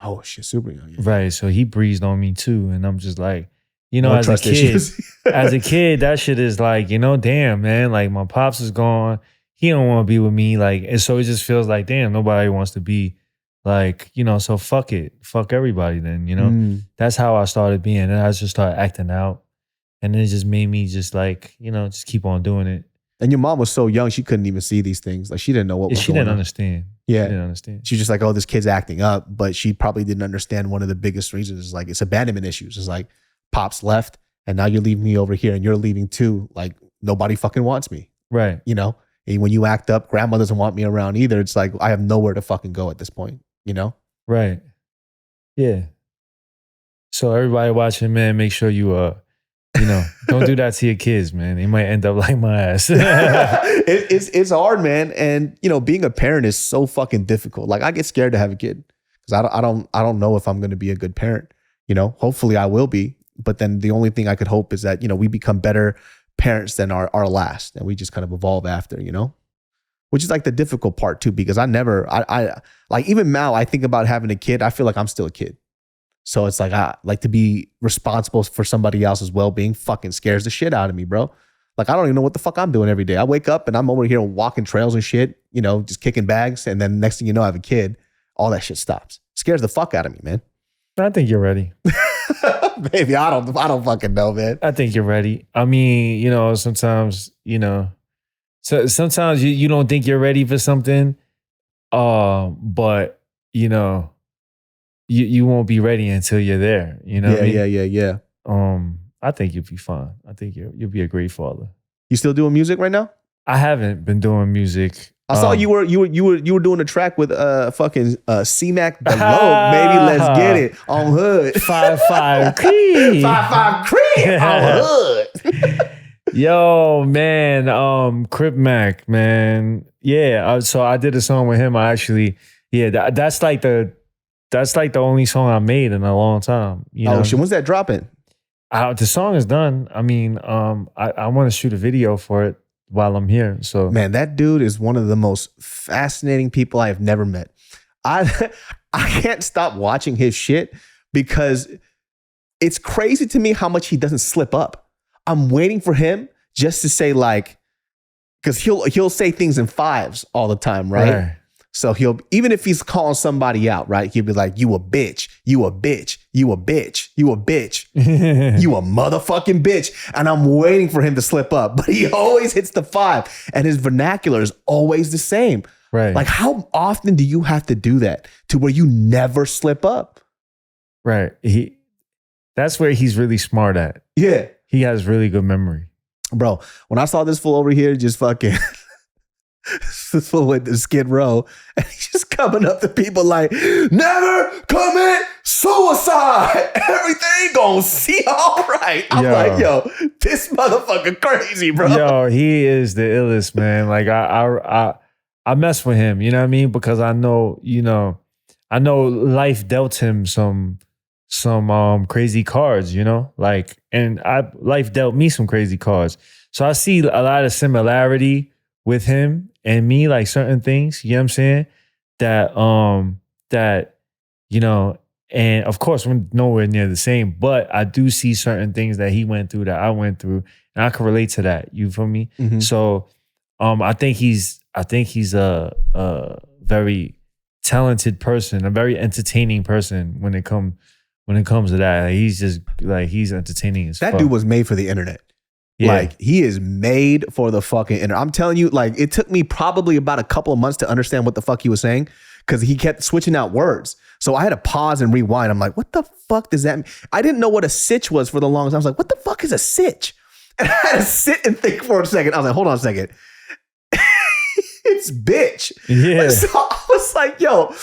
Oh shit, super young. Yeah. Right. So he breezed on me too. And I'm just like, you know, No as a trust kid, issues. as a kid, that shit is like, you know, damn, man, like my pops is gone. He don't want to be with me. Like, and so it just feels like, damn, nobody wants to be like, you know, so fuck it. Fuck everybody then, you know? That's how I started being. And I just started acting out. And it just made me just like, you know, just keep on doing it. And your mom was so young, she couldn't even see these things. Like she didn't know what was she going didn't on. understand. Yeah. She didn't understand. She's just like, oh, this kid's acting up. But she probably didn't understand one of the biggest reasons is like, it's abandonment issues. It's like, Pops left and now you're leaving me over here and you're leaving too. Like nobody fucking wants me. Right. You know? And when you act up, grandma doesn't want me around either. It's like, I have nowhere to fucking go at this point, you know? Right. Yeah. So everybody watching, man, make sure you you know, don't do that to your kids, man. They might end up like my ass. It's hard, man. And you know, being a parent is so fucking difficult. Like I get scared to have a kid because I don't know if I'm going to be a good parent. You know, hopefully I will be. But then the only thing I could hope is that, you know, we become better parents than our last, and we just kind of evolve after, you know, which is like the difficult part too, because I like even now I think about having a kid. I feel like I'm still a kid. So it's like, I like to be responsible for somebody else's well-being fucking scares the shit out of me, bro. Like, I don't even know what the fuck I'm doing every day. I wake up and I'm over here walking trails and shit, you know, just kicking bags. And then next thing you know, I have a kid. All that shit stops. Scares the fuck out of me, man. I think you're ready. Baby, I don't fucking know, man. I think you're ready. I mean, you know, sometimes, you know, so sometimes you don't think you're ready for something, but, you know, you won't be ready until you're there. You know what I mean? Yeah. I think you'll be fine. I think you'll be a great father. You still doing music right now? I haven't been doing music. I saw you were doing a track with fucking Cmac below. Baby, let's get it on Hood. 5-5 Creed. 5-5 Creed on Hood. Yo, man, Crip Mac, man. Yeah, so I did a song with him. I actually Yeah, that's like the only song I made in a long time. You know? Shit, when's that dropping? The song is done. I mean, I want to shoot a video for it while I'm here. So man, that dude is one of the most fascinating people I have never met. I can't stop watching his shit because it's crazy to me how much he doesn't slip up. I'm waiting for him just to say like, because he'll say things in fives all the time, right? So even if he's calling somebody out, right? He'll be like, you a bitch, you a bitch, you a bitch, you a bitch, you a motherfucking bitch. And I'm waiting for him to slip up, but he always hits the 5 and his vernacular is always the same. Right. Like how often do you have to do that to where you never slip up? Right. That's where he's really smart at. Yeah. He has really good memory. Bro, when I saw this fool over here just fucking... this fool went to Skid Row and he's just coming up to people like, never commit suicide. Everything gonna see all right. I'm like, yo, this motherfucker crazy, bro. Yo, he is the illest, man. Like I mess with him, you know what I mean? Because I know life dealt him some crazy cards, you know? Like, and life dealt me some crazy cards. So I see a lot of similarity with him and me, like certain things, you know what I'm saying? That, you know, and of course we're nowhere near the same, but I do see certain things that he went through that I went through, and I can relate to that. You feel me? Mm-hmm. So I think he's a very talented person, a very entertaining person when it comes to that. Like, he's just like, he's entertaining as fuck. That dude was made for the internet. Yeah. Like he is made for the fucking internet. I'm telling you, like it took me probably about a couple of months to understand what the fuck he was saying because he kept switching out words. So I had to pause and rewind. I'm like, what the fuck does that mean? I didn't know what a sitch was for the longest time. I was like, what the fuck is a sitch? And I had to sit and think for a second. I was like, hold on a second. It's bitch. Yeah. So I was like, yo,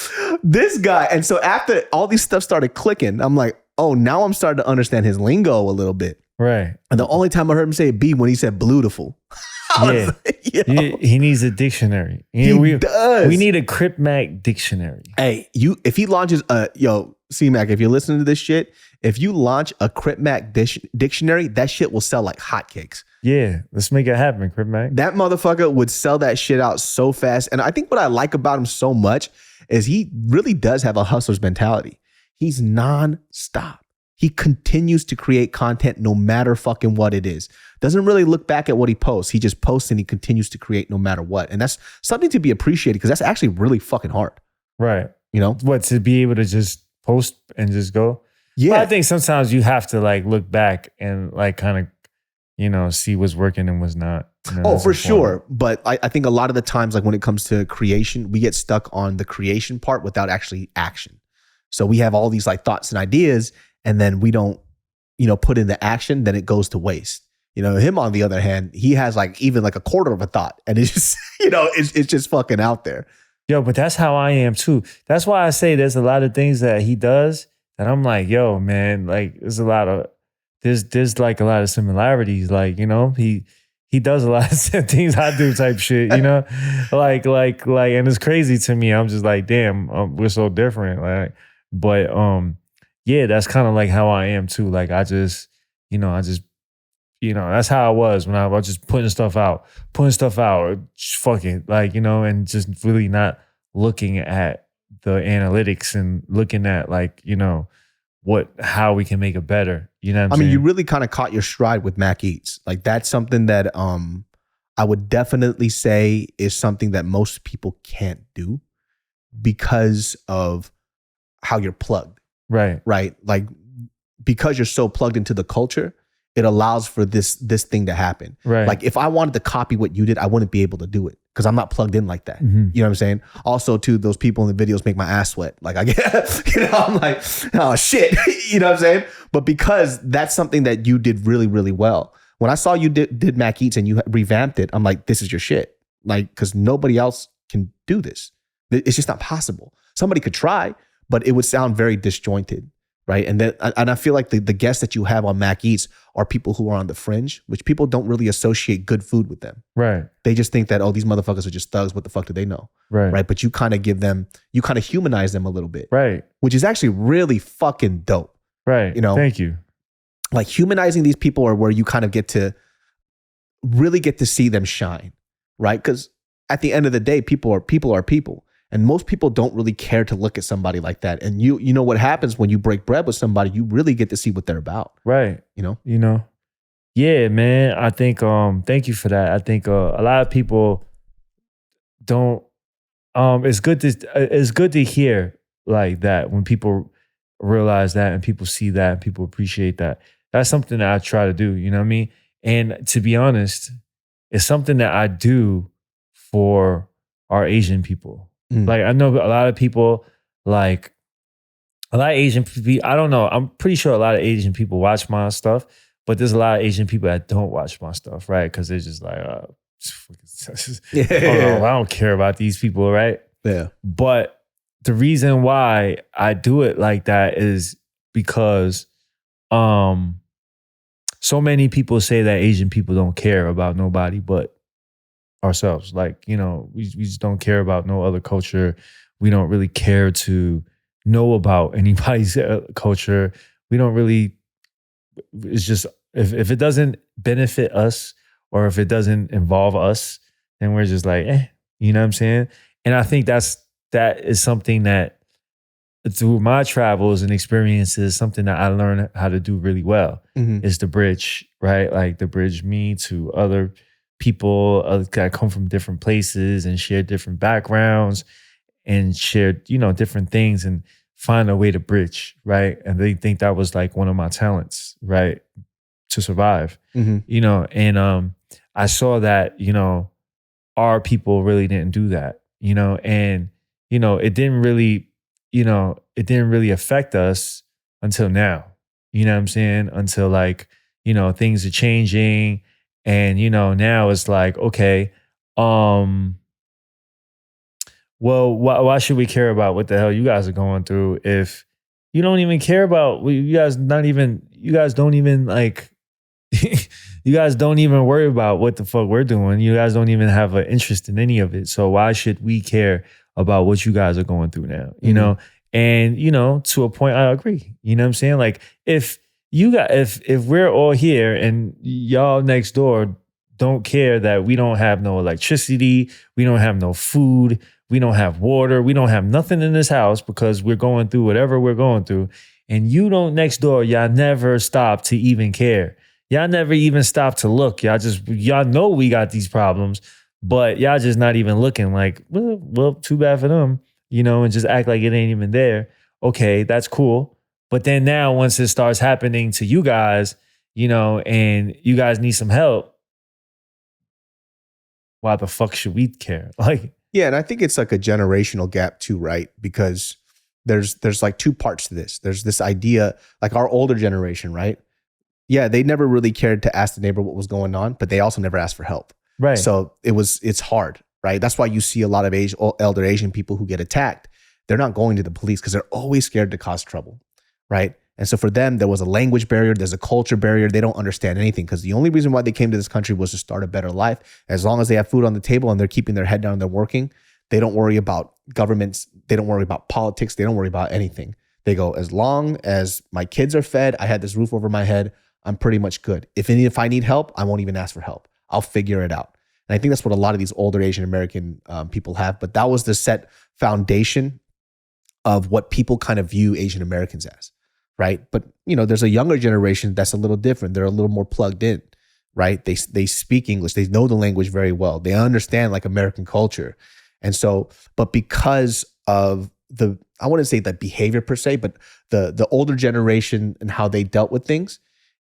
this guy. And so after all these stuff started clicking, I'm like, oh, now I'm starting to understand his lingo a little bit. Right. And the only time I heard him say B when he said beautiful. Yeah. Like, he needs a dictionary. He does. We need a Cmac dictionary. Hey, if he launches Cmac, if you're listening to this shit, if you launch a Cmac dictionary, that shit will sell like hotcakes. Yeah, let's make it happen, Cmac. That motherfucker would sell that shit out so fast. And I think what I like about him so much is he really does have a hustler's mentality. He's nonstop. He continues to create content no matter fucking what it is. Doesn't really look back at what he posts. He just posts and he continues to create no matter what. And that's something to be appreciated because that's actually really fucking hard. Right. You know? What, to be able to just post and just go? Yeah. But I think sometimes you have to like look back and like kind of, you know, see what's working and what's not. You know, for sure. But I think a lot of the times, like when it comes to creation, we get stuck on the creation part without actually action. So we have all these like thoughts and ideas, and then we don't, you know, put in the action, then it goes to waste. You know, him on the other hand, he has like even like a quarter of a thought, and it's just, you know, it's just fucking out there. Yo, but that's how I am too. That's why I say there's a lot of things that he does that I'm like, yo, man, like there's like a lot of similarities. Like, you know, he does a lot of things I do type shit, you know, like, and it's crazy to me. I'm just like, damn, we're so different. Like, but yeah, that's kind of like how I am too. Like, that's how I was when I was just putting stuff out, fucking like, you know, and just really not looking at the analytics and looking at like, you know, how we can make it better. You know what I'm saying? You really kind of caught your stride with Mac Eats. Like that's something that I would definitely say is something that most people can't do because of how you're plugged. Right. Right. Like because you're so plugged into the culture, it allows for this thing to happen. Right. Like if I wanted to copy what you did, I wouldn't be able to do it because I'm not plugged in like that. Mm-hmm. You know what I'm saying? Also, too, those people in the videos make my ass sweat. Like I get, you know, I'm like, oh shit, you know what I'm saying? But because that's something that you did really, really well. When I saw you did Mac Eats and you revamped it, I'm like, this is your shit. Like, because nobody else can do this. It's just not possible. Somebody could try, but it would sound very disjointed. right? And I feel like the guests that you have on Mac Eats are people who are on the fringe, which people don't really associate good food with them. Right. They just think that, oh, these motherfuckers are just thugs. What the fuck do they know? Right. But you kind of you kind of humanize them a little bit. Right. Which is actually really fucking dope. Right. Thank you. Like humanizing these people are where you kind of really get to see them shine, right? Because at the end of the day, people are people. And most people don't really care to look at somebody like that. And you know what happens when you break bread with somebody, you really get to see what they're about. Right. Yeah, man. I think, thank you for that. I think a lot of people don't, it's good to hear like that when people realize that and people see that and people appreciate that. That's something that I try to do, you know what I mean? And to be honest, it's something that I do for our Asian people. Like I know a lot of people, like a lot of Asian people, I don't know, I'm pretty sure a lot of Asian people watch my stuff, but there's a lot of Asian people that don't watch my stuff, right? Because they're just like, I don't care about these people, right? Yeah. But the reason why I do it like that is because so many people say that Asian people don't care about nobody but ourselves. Like, we just don't care about no other culture. We don't really care to know about anybody's culture. We don't really, it's just, if it doesn't benefit us or if it doesn't involve us, then we're just like, you know what I'm saying? And I think that is something that through my travels and experiences, something that I learned how to do really well is the bridge, right? Like the bridge me to other people that come from different places and share different backgrounds and share, different things and find a way to bridge, right? And they think that was like one of my talents, right? To survive, and I saw that, our people really didn't do that, and, it didn't really affect us until now, you know what I'm saying? Until like, things are changing. And, now it's like, okay, well, why should we care about what the hell you guys are going through if you don't even care about, you guys don't even like, you guys don't even worry about what the fuck we're doing. You guys don't even have an interest in any of it. So why should we care about what you guys are going through now? You know? And, to a point, I agree. You know what I'm saying? Like if we're all here and y'all next door don't care that we don't have no electricity, we don't have no food, we don't have water, we don't have nothing in this house because we're going through whatever we're going through, and you don't next door, y'all never stop to even care. Y'all never even stop to look. Y'all know we got these problems, but y'all just not even looking. Like, well, too bad for them, and just act like it ain't even there. Okay, that's cool. But then now once it starts happening to you guys, and you guys need some help, why the fuck should we care? Like, yeah, and I think it's like a generational gap too, right? Because there's like two parts to this. There's this idea, like our older generation, right? Yeah, they never really cared to ask the neighbor what was going on, but they also never asked for help. Right. So it's hard, right? That's why you see a lot of elder Asian people who get attacked. They're not going to the police because they're always scared to cause trouble. Right. And so for them, there was a language barrier. There's a culture barrier. They don't understand anything because the only reason why they came to this country was to start a better life. As long as they have food on the table and they're keeping their head down and they're working, they don't worry about governments. They don't worry about politics. They don't worry about anything. They go, as long as my kids are fed, I had this roof over my head, I'm pretty much good. If I need help, I won't even ask for help. I'll figure it out. And I think that's what a lot of these older Asian American people have. But that was the set foundation of what people kind of view Asian Americans as. Right. But, there's a younger generation that's a little different. They're a little more plugged in, right? They speak English. They know the language very well. They understand like American culture. And so, but because of I wouldn't say that behavior per se, but the older generation and how they dealt with things,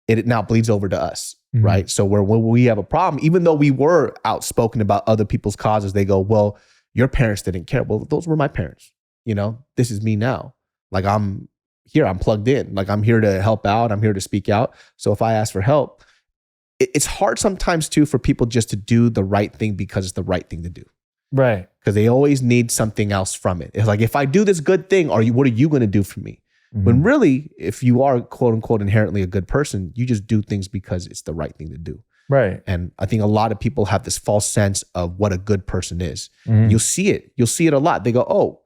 it now bleeds over to us, right? So when we have a problem, even though we were outspoken about other people's causes, they go, well, your parents didn't care. Well, those were my parents. This is me now. Like I'm plugged in. Like I'm here to help out. I'm here to speak out. So if I ask for help, it's hard sometimes too for people just to do the right thing because it's the right thing to do. Right. Because they always need something else from it. It's like, if I do this good thing, what are you going to do for me? When really, if you are quote unquote inherently a good person, you just do things because it's the right thing to do. Right. And I think a lot of people have this false sense of what a good person is. Mm-hmm. You'll see it. You'll see it a lot. They go, oh,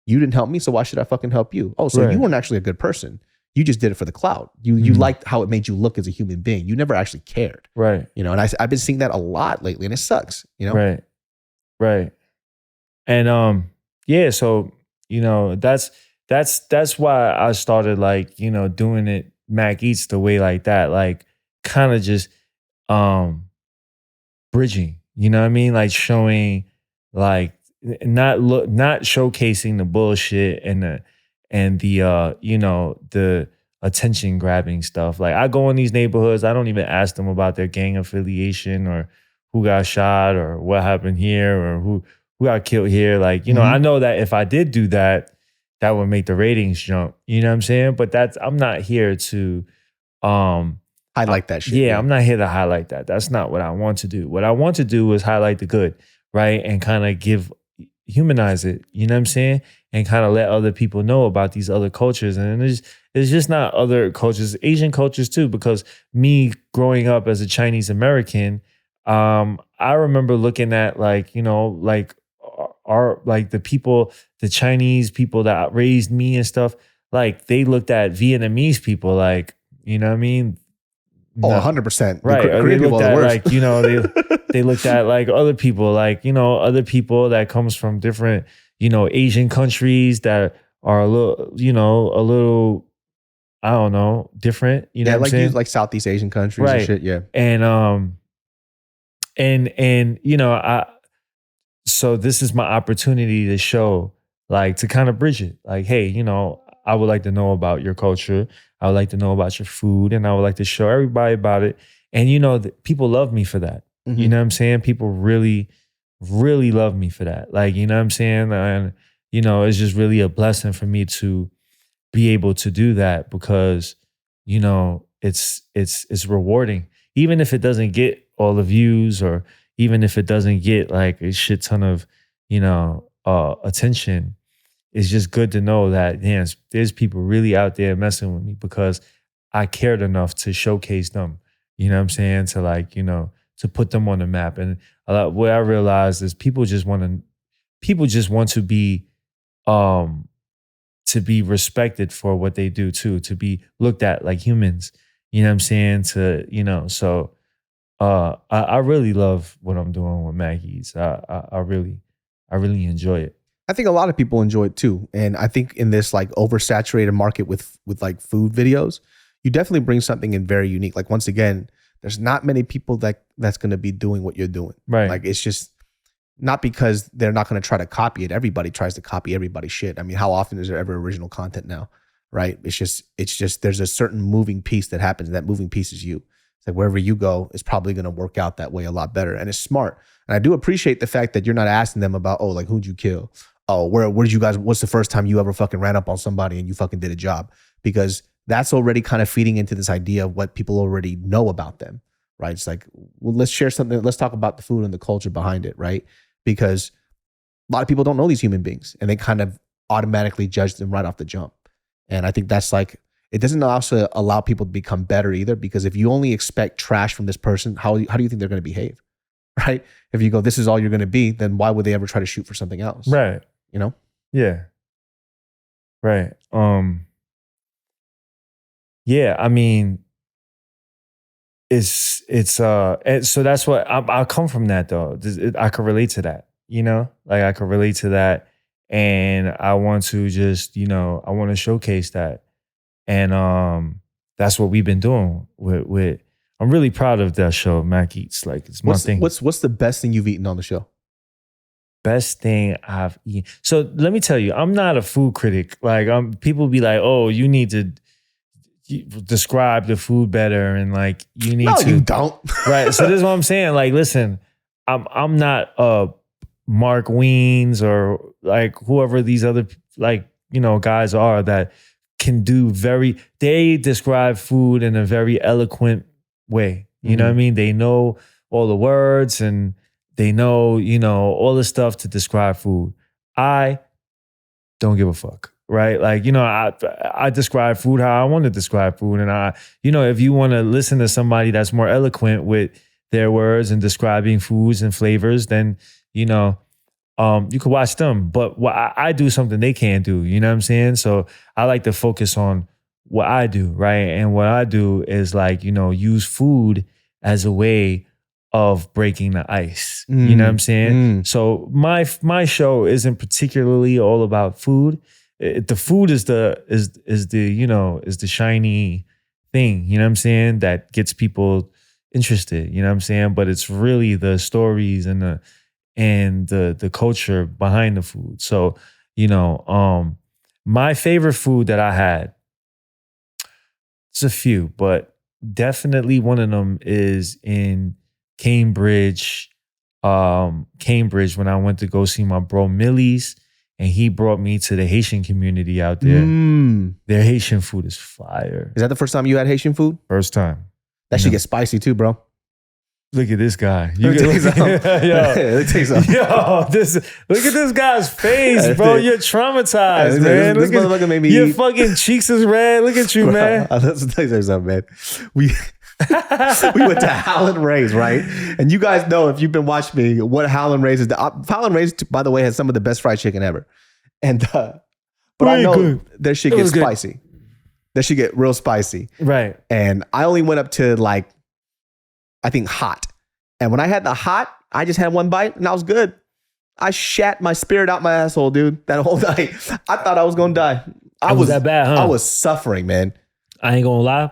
you didn't help me, so why should I fucking help you? Oh, so you weren't actually a good person. You just did it for the clout. You liked how it made you look as a human being. You never actually cared. Right. You know, and I've been seeing that a lot lately, and it sucks, you know? Right. Right. And yeah, so, you know, that's why I started like, you know, doing it Mac Eats the way like that, like kind of just bridging, you know what I mean? Like showing like not showcasing the bullshit and the you know, the attention grabbing stuff. Like I go in these neighborhoods, I don't even ask them about their gang affiliation or who got shot or what happened here or who got killed here. Like, you know, I know that if I did do that, that would make the ratings jump. You know what I'm saying? But I'm not here to highlight that shit. Yeah, I'm not here to highlight that. That's not what I want to do. What I want to do is highlight the good, right? And kind of humanize it, you know what I'm saying? And kind of let other people know about these other cultures. And it's just not other cultures, Asian cultures too, because me growing up as a Chinese American, I remember looking at like, you know, like like the Chinese people that raised me and stuff, like they looked at Vietnamese people like, you know what I mean? Oh, 100%. Right. They looked at like, you know, they looked at like other people, like, you know, other people that comes from different, you know, Asian countries that are a little, I don't know, different. You know what I'm saying? Like Southeast Asian countries and shit. Yeah. And you know, so this is my opportunity to show, like, to kind of bridge it. Like, hey, you know, I would like to know about your culture. I would like to know about your food, and I would like to show everybody about it. And you know, people love me for that. Mm-hmm. You know what I'm saying? People really, really love me for that. Like, you know what I'm saying? And you know, it's just really a blessing for me to be able to do that because, you know, it's rewarding. Even if it doesn't get all the views, or even if it doesn't get like a shit ton of, you know, attention, it's just good to know that, yeah, there's people really out there messing with me because I cared enough to showcase them. You know what I'm saying? To like, you know, to put them on the map. And what I realized is people just want to be respected for what they do too, to be looked at like humans. You know what I'm saying? To, you know, so I really love what I'm doing with Maggie's. I really enjoy it. I think a lot of people enjoy it too. And I think in this like oversaturated market with like food videos, you definitely bring something in very unique. Like once again, there's not many people that's going to be doing what you're doing. Right. Like it's just not because they're not going to try to copy it. Everybody tries to copy everybody's shit. I mean, how often is there ever original content now? Right. It's just there's a certain moving piece that happens. And that moving piece is you. It's like wherever you go, it's probably going to work out that way a lot better. And it's smart. And I do appreciate the fact that you're not asking them about, oh, like, who'd you kill? Oh, where did you guys, what's the first time you ever fucking ran up on somebody and you fucking did a job? Because that's already kind of feeding into this idea of what people already know about them, right? It's like, well, let's share something. Let's talk about the food and the culture behind it, right? Because a lot of people don't know these human beings and they kind of automatically judge them right off the jump. And I think that's like, it doesn't also allow people to become better either, because if you only expect trash from this person, how do you think they're going to behave, right? If you go, this is all you're going to be, then why would they ever try to shoot for something else? Right. You know? Yeah. Right. Yeah, I mean, it's so that's what I come from that though. I can relate to that, you know? Like I can relate to that, and I want to just, you know, I want to showcase that. And that's what we've been doing with I'm really proud of that show, Mac Eats. Like it's my thing. What's the best thing you've eaten on the show? Best thing I've eaten. So let me tell you, I'm not a food critic. Like people be like, oh, you need to describe the food better, and like you need to. No, you don't. Right. So this is what I'm saying. Like, listen, I'm not Mark Wiens or like whoever these other like, you know, guys are that can do they describe food in a very eloquent way. You know what I mean? They know all the words and they know, you know, all the stuff to describe food. I don't give a fuck. right? Like, I describe food how I want to describe food. And if you want to listen to somebody that's more eloquent with their words and describing foods and flavors, then, you could watch them. But I do something they can't do, you know what I'm saying? So I like to focus on what I do, right? And what I do is like, use food as a way of breaking the ice. You know what I'm saying? So my show isn't particularly all about food. The food is the shiny thing, you know what I'm saying, that gets people interested, you know what I'm saying? But it's really the stories and the culture behind the food. So, my favorite food that I had, it's a few, but definitely one of them is in Cambridge when I went to go see my bro Millie's, and he brought me to the Haitian community out there. Their Haitian food is fire. Is that the first time you had Haitian food? First time. That shit gets spicy too, bro. Look at this guy. Let me tell you something. Look at this guy's face, bro. You're traumatized, man. This motherfucker made me your fucking cheeks is red. Look at you, man. Let's tell you something, man. We went to Howlin' Ray's, right? And you guys know, if you've been watching me, what Howlin' Ray's is. Howlin' Ray's, by the way, has some of the best fried chicken ever. And but I know their shit gets spicy. Their shit get real spicy. Right. And I only went up to like, I think hot. And when I had the hot, I just had one bite and I was good. I shat my spirit out my asshole, dude. That whole night. I thought I was going to die. I was that bad, huh? I was suffering, man. I ain't going to lie.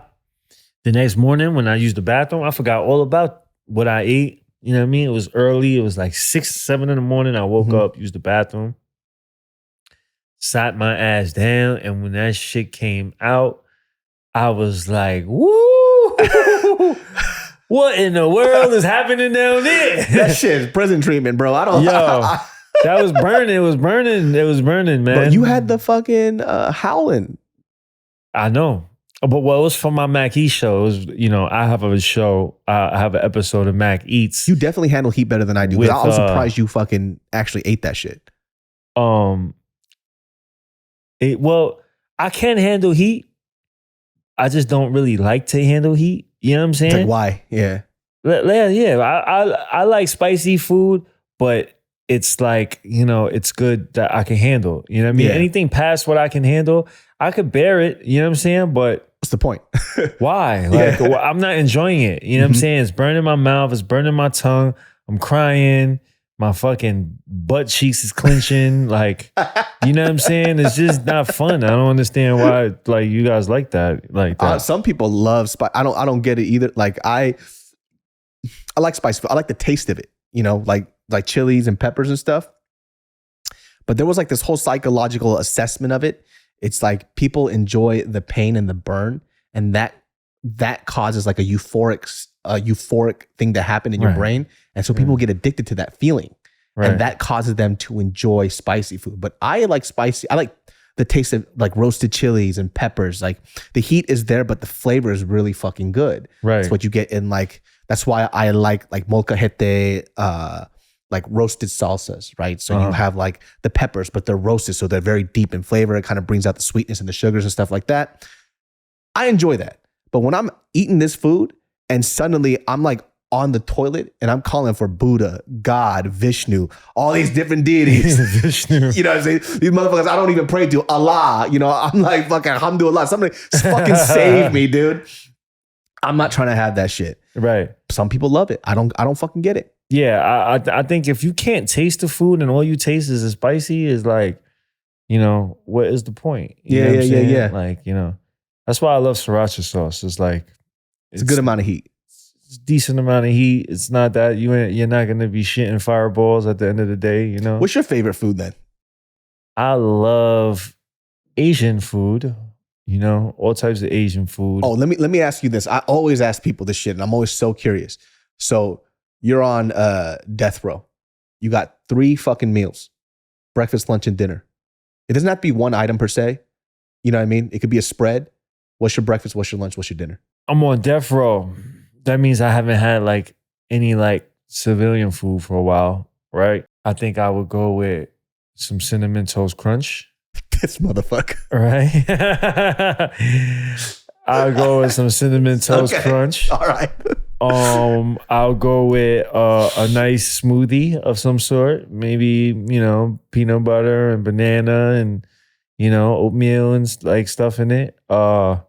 The next morning when I used the bathroom, I forgot all about what I ate. You know what I mean? It was early. It was like 6, 7 in the morning. I woke up, used the bathroom, sat my ass down. And when that shit came out, I was like, woo! What in the world is happening down there? That shit is prison treatment, bro. I don't know. That was burning. It was burning, man. Bro, you had the fucking howling. I know. But what was for my Mac Eats show? It was, I have a show. I have an episode of Mac Eats. You definitely handle heat better than I do. I was surprised you fucking actually ate that shit. I can handle heat. I just don't really like to handle heat. You know what I'm saying? It's like, why? Yeah. Yeah. I like spicy food, but it's like, it's good that I can handle. You know what I mean? Yeah. Anything past what I can handle, I could bear it. You know what I'm saying? But what's the point? Why? Like, I'm not enjoying it. You know what I'm saying? It's burning my mouth. It's burning my tongue. I'm crying. My fucking butt cheeks is clenching. Like, you know what I'm saying? It's just not fun. I don't understand why, like, you guys like that. Some people love spice. I don't get it either. Like, I like spice food. I like the taste of it. Like chilies and peppers and stuff. But there was like this whole psychological assessment of it. It's like people enjoy the pain and the burn, and that causes like a euphoric thing to happen in your brain. And so people get addicted to that feeling. Right. And that causes them to enjoy spicy food. But I like spicy. I like the taste of like roasted chilies and peppers. Like the heat is there, but the flavor is really fucking good. Right. That's what you get in like, that's why I like molcajete, like roasted salsas, right? So you have like the peppers, but they're roasted. So they're very deep in flavor. It kind of brings out the sweetness and the sugars and stuff like that. I enjoy that. But when I'm eating this food and suddenly I'm like on the toilet and I'm calling for Buddha, God, Vishnu, all these different deities. Vishnu. You know what I'm saying? These motherfuckers I don't even pray to. Allah. I'm like fucking alhamdulillah. Somebody fucking save me, dude. I'm not trying to have that shit. Right. Some people love it. I don't fucking get it. Yeah, I think if you can't taste the food and all you taste is spicy, is like, what is the point? You know what I'm saying? Like, that's why I love sriracha sauce. It's like it's a good amount of heat. It's a decent amount of heat. It's not that you're not gonna be shitting fireballs at the end of the day. What's your favorite food then? I love Asian food. All types of Asian food. Oh, let me ask you this. I always ask people this shit, and I'm always so curious. So you're on death row. You got 3 fucking meals: breakfast, lunch, and dinner. It doesn't have to be one item per se. You know what I mean? It could be a spread. What's your breakfast? What's your lunch? What's your dinner? I'm on death row. That means I haven't had like any like civilian food for a while, right? I think I would go with some Cinnamon Toast Crunch. This motherfucker. Right? I'll go with some Cinnamon Toast Crunch. All right. I'll go with a nice smoothie of some sort. Maybe, peanut butter and banana and, oatmeal and like stuff in it. I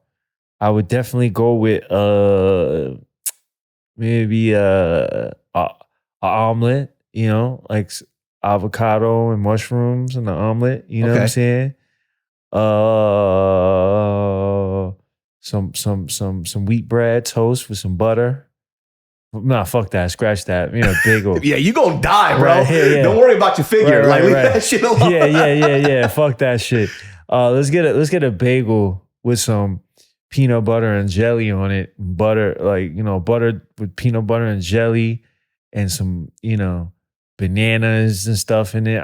would definitely go with maybe a omelet, like avocado and mushrooms and an omelet. You know what I'm saying? Some wheat bread toast with some butter. Nah, fuck that. Scratch that. Bagel. Yeah, you gonna die, bro. Right, yeah. Don't worry about your figure. Leave that shit alone. Yeah. Fuck that shit. Let's get a bagel with some peanut butter and jelly on it. Butter, butter with peanut butter and jelly and some, bananas and stuff in it.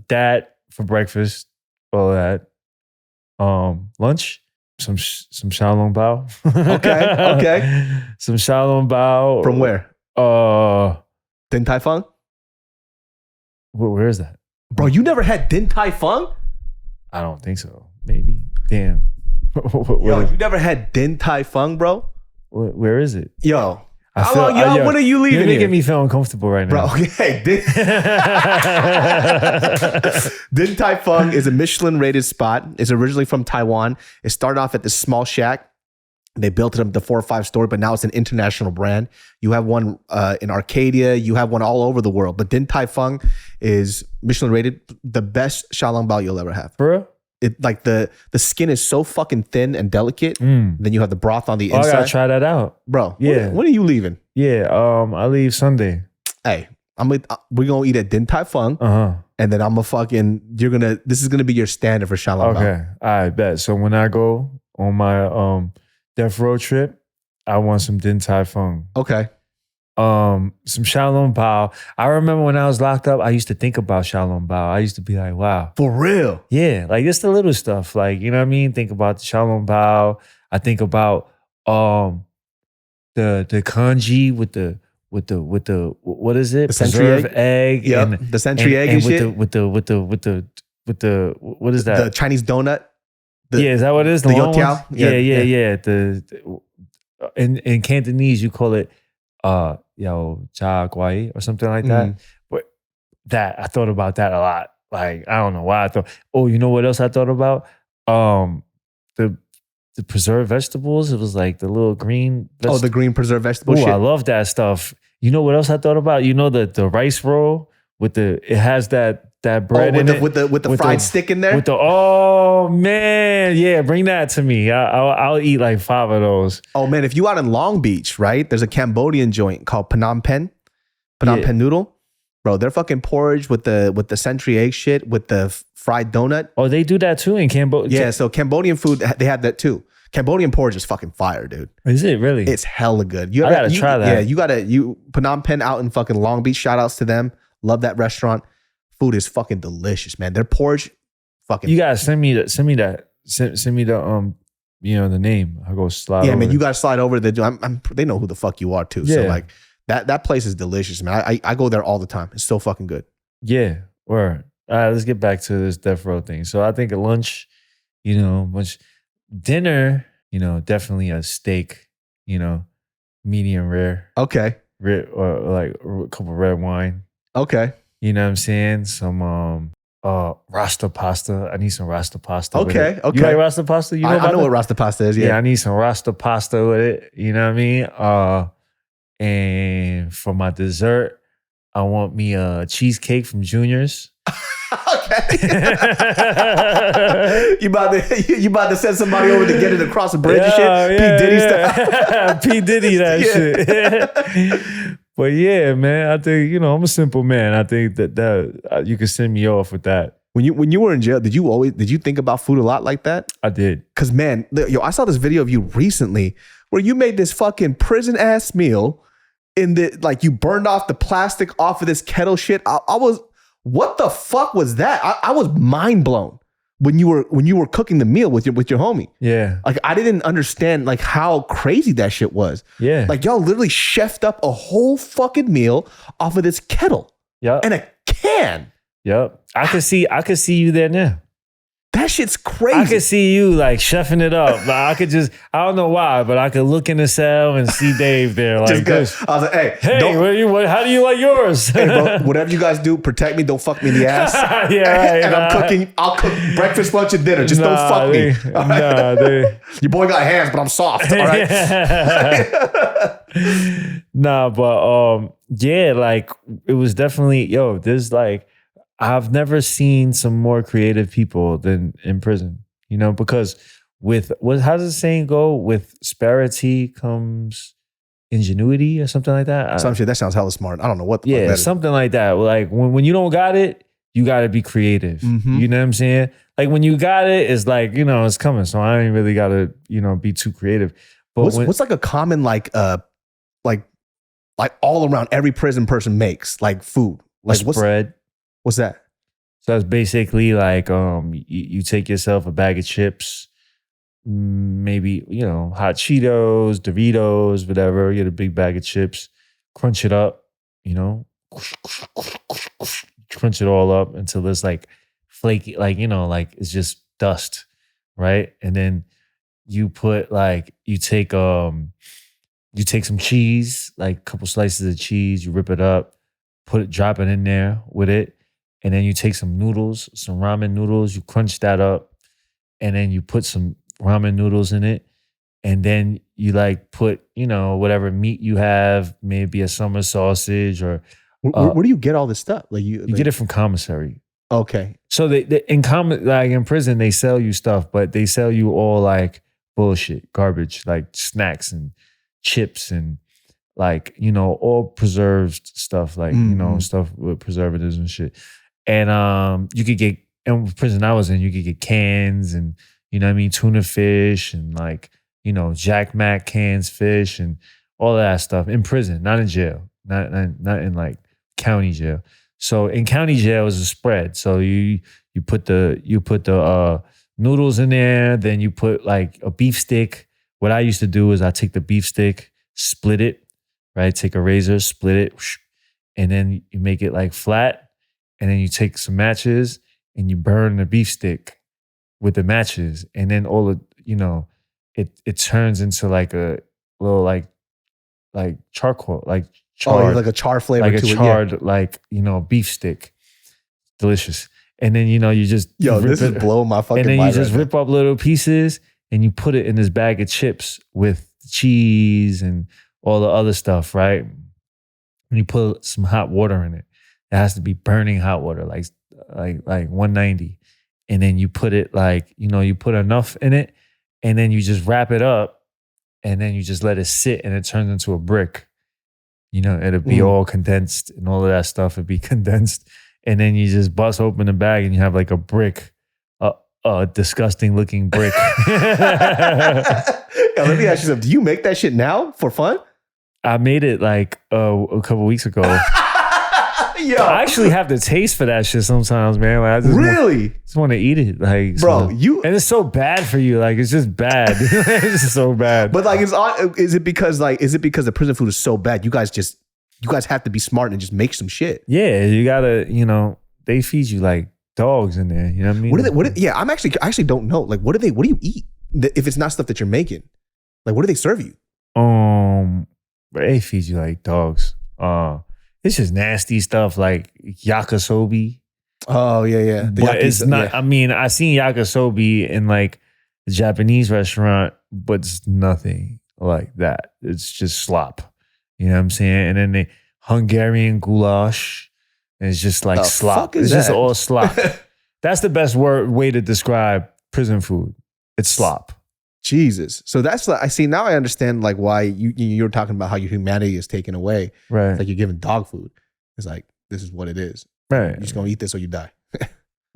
That for breakfast. All that. Lunch. Some Xiaolong Bao. Okay. Some Xiaolong Bao. From where? Din Tai Fung? Where is that? Bro, you never had Din Tai Fung? I don't think so. Maybe. Damn. Yo, you never had Din Tai Fung, bro? Where is it? Yo. When are you leaving? You're making me feel uncomfortable right now. Bro, okay. Din Tai Fung is a Michelin-rated spot. It's originally from Taiwan. It started off at this small shack. They built it up to 4 or 5 story, but now it's an international brand. You have one in Arcadia. You have one all over the world. But Din Tai Fung is Michelin-rated, the best Xiaolong Bao you'll ever have. For real? It like the skin is so fucking thin and delicate. Then you have the broth on the inside. I gotta try that out, bro. Yeah. When are you leaving? Yeah, I leave Sunday. Hey, we're gonna eat at Din Tai Fung, and then this is gonna be your standard for Xiaolong Bao. Okay, I bet. So when I go on my death row trip, I want some Din Tai Fung. Okay. Some Xiaolong Bao. I remember when I was locked up, I used to think about Xiaolong Bao. I used to be like, wow. For real? Yeah, like it's the little stuff. Like, you know what I mean? Think about the Xiaolong Bao. I think about the kanji with the what is it? The century egg. Yep. And the century egg and shit. With the what is that? The Chinese donut. Is that what it is? The youtiao? Yeah. In Cantonese, you call it yao cha guai or something like that. But that I thought about that a lot. Like, I don't know why I thought. Oh, you know what else I thought about? The preserved vegetables. It was like the little green. The green preserved vegetable shit. I love that stuff. You know what else I thought about? You know the rice roll with it has that bread in it with the fried stick in there. Oh man, yeah, bring that to me. I'll eat like 5 of those. Oh man, if you out in Long Beach, right? There's a Cambodian joint called Phnom Penh noodle. Bro, their fucking porridge with the century egg shit with the fried donut. Oh, they do that too in Cambodia. Yeah, so Cambodian food, they have that too. Cambodian porridge is fucking fire, dude. Is it really? It's hella good. I gotta try that. Yeah, Phnom Penh out in fucking Long Beach. Shout outs to them. Love that restaurant. Food is fucking delicious, man. Their porridge, fucking. You gotta send me the the name. I'll go slide. Yeah, over. man, you gotta slide over. They know who the fuck you are too. Yeah. So like that place is delicious, man. I go there all the time. It's so fucking good. Yeah. Word. All right, let's get back to this death row thing. So I think at lunch, dinner, definitely a steak, medium rare. Okay. Or like a cup of red wine. Okay. You know what I'm saying? Some Rasta pasta. I need some Rasta pasta. Okay. Okay. You like Rasta pasta? You know I know what Rasta pasta is. Yeah. I need some Rasta pasta with it. You know what I mean? And for my dessert, I want me a cheesecake from Junior's. Okay. you about to send somebody over to get it across the bridge and shit? P. Diddy style. P. Diddy that shit. But yeah, man, I think, I'm a simple man. I think that you can send me off with that. When you were in jail, did you think about food a lot like that? I did. Cause man, I saw this video of you recently where you made this fucking prison ass meal you burned off the plastic off of this kettle shit. What the fuck was that? I was mind blown when you were cooking the meal with your homie. Yeah. Like I didn't understand like how crazy that shit was. Yeah. Like y'all literally chefed up a whole fucking meal off of this kettle. Yeah. And a can. Yep. I could see you there now. That shit's crazy. I could see you like chefing it up. Like, I don't know why, but I could look in the cell and see Dave there like this. I was like, how do you like yours? Hey, bro, whatever you guys do, protect me. Don't fuck me in the ass. I'll cook breakfast, lunch, and dinner. Just don't fuck me. Right? Your boy got hands, but I'm soft. All right. Like it was definitely, there's like, I've never seen some more creative people than in prison, because how does the saying go? With disparity comes ingenuity or something like that. Some shit that sounds hella smart. I don't know what the fuck that is. Something like that. Like when you don't got it, you got to be creative. Mm-hmm. You know what I'm saying? Like when you got it, it's like it's coming. So I ain't really got to be too creative. But what's like a common like all around every prison person makes like food like spread? What's that? So that's basically like you take yourself a bag of chips, maybe hot Cheetos, Doritos, whatever. You get a big bag of chips, crunch it up, crunch it all up until it's like flaky, like it's just dust, right? And then you put you take some cheese, like a couple slices of cheese, you rip it up, drop it in there with it. And then you take some noodles, some ramen noodles, you crunch that up, and then you put some ramen noodles in it. And then you put, whatever meat you have, maybe a summer sausage or... Where do you get all this stuff? You get it from commissary. Okay. So in prison, they sell you stuff, but they sell you all like bullshit, garbage, like snacks and chips and all preserved stuff, stuff with preservatives and shit. And you could get, in prison I was in, you could get cans and, tuna fish and Jack Mac cans fish and all of that stuff in prison, not in jail, not in county jail. So in county jail is a spread. So you put the noodles in there, then you put a beef stick. What I used to do is I take the beef stick, split it, right? Take a razor, split it, and then you make it flat. And then you take some matches and you burn the beef stick with the matches. And then all of, it turns into a little charcoal, charred, like a char flavor like to a charred, beef stick. Delicious. And then, you just this is blowing my fucking mind. And then you just rip up little pieces and you put it in this bag of chips with cheese and all the other stuff, right? And you put some hot water in it. It has to be burning hot water, like 190. And then you put it you put enough in it and then you just wrap it up and then you just let it sit and it turns into a brick. It'll be all condensed and all of that stuff would be condensed. And then you just bust open the bag and you have a brick, a disgusting looking brick. Let me ask you something. Do you make that shit now for fun? I made it a couple weeks ago. Yo. I actually have the taste for that shit sometimes, man. I just want to eat it, bro. And it's so bad for you. It's just bad. It's just so bad. But is it because the prison food is so bad? You guys have to be smart and just make some shit. Yeah, you gotta. They feed you like dogs in there. You know what I mean? Yeah, I actually don't know. What do you eat if it's not stuff that you're making? What do they serve you? They feed you like dogs. It's just nasty stuff like yakisobe. Oh, yeah. But it's not, yeah. I mean, I seen yakisobe in a Japanese restaurant, but it's nothing like that. It's just slop. You know what I'm saying? And then the Hungarian goulash, and it's just slop. It's just all slop. That's the best way to describe prison food. It's slop. Jesus. So that's I see now I understand why you're talking about how your humanity is taken away. Right. It's you're giving dog food. It's this is what it is. Right. You're just gonna eat this or you die.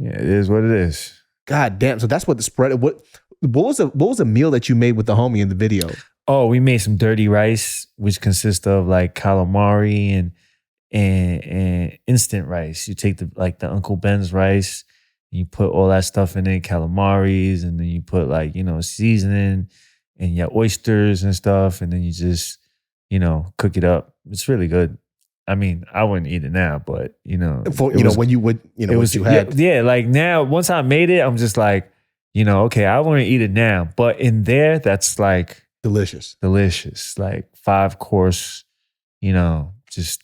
Yeah, it is what it is. God damn. So that's what the spread. What was a meal that you made with the homie in the video? Oh, we made some dirty rice, which consists of calamari and instant rice. You take the Uncle Ben's rice. You put all that stuff in it, calamaris, and then you put seasoning and your oysters and stuff, and then you just, cook it up. It's really good. I mean, I wouldn't eat it now, but when you would, what you had. Yeah, now once I made it, I'm just okay, I want to eat it now. But in there, that's like delicious. Like 5-course, just.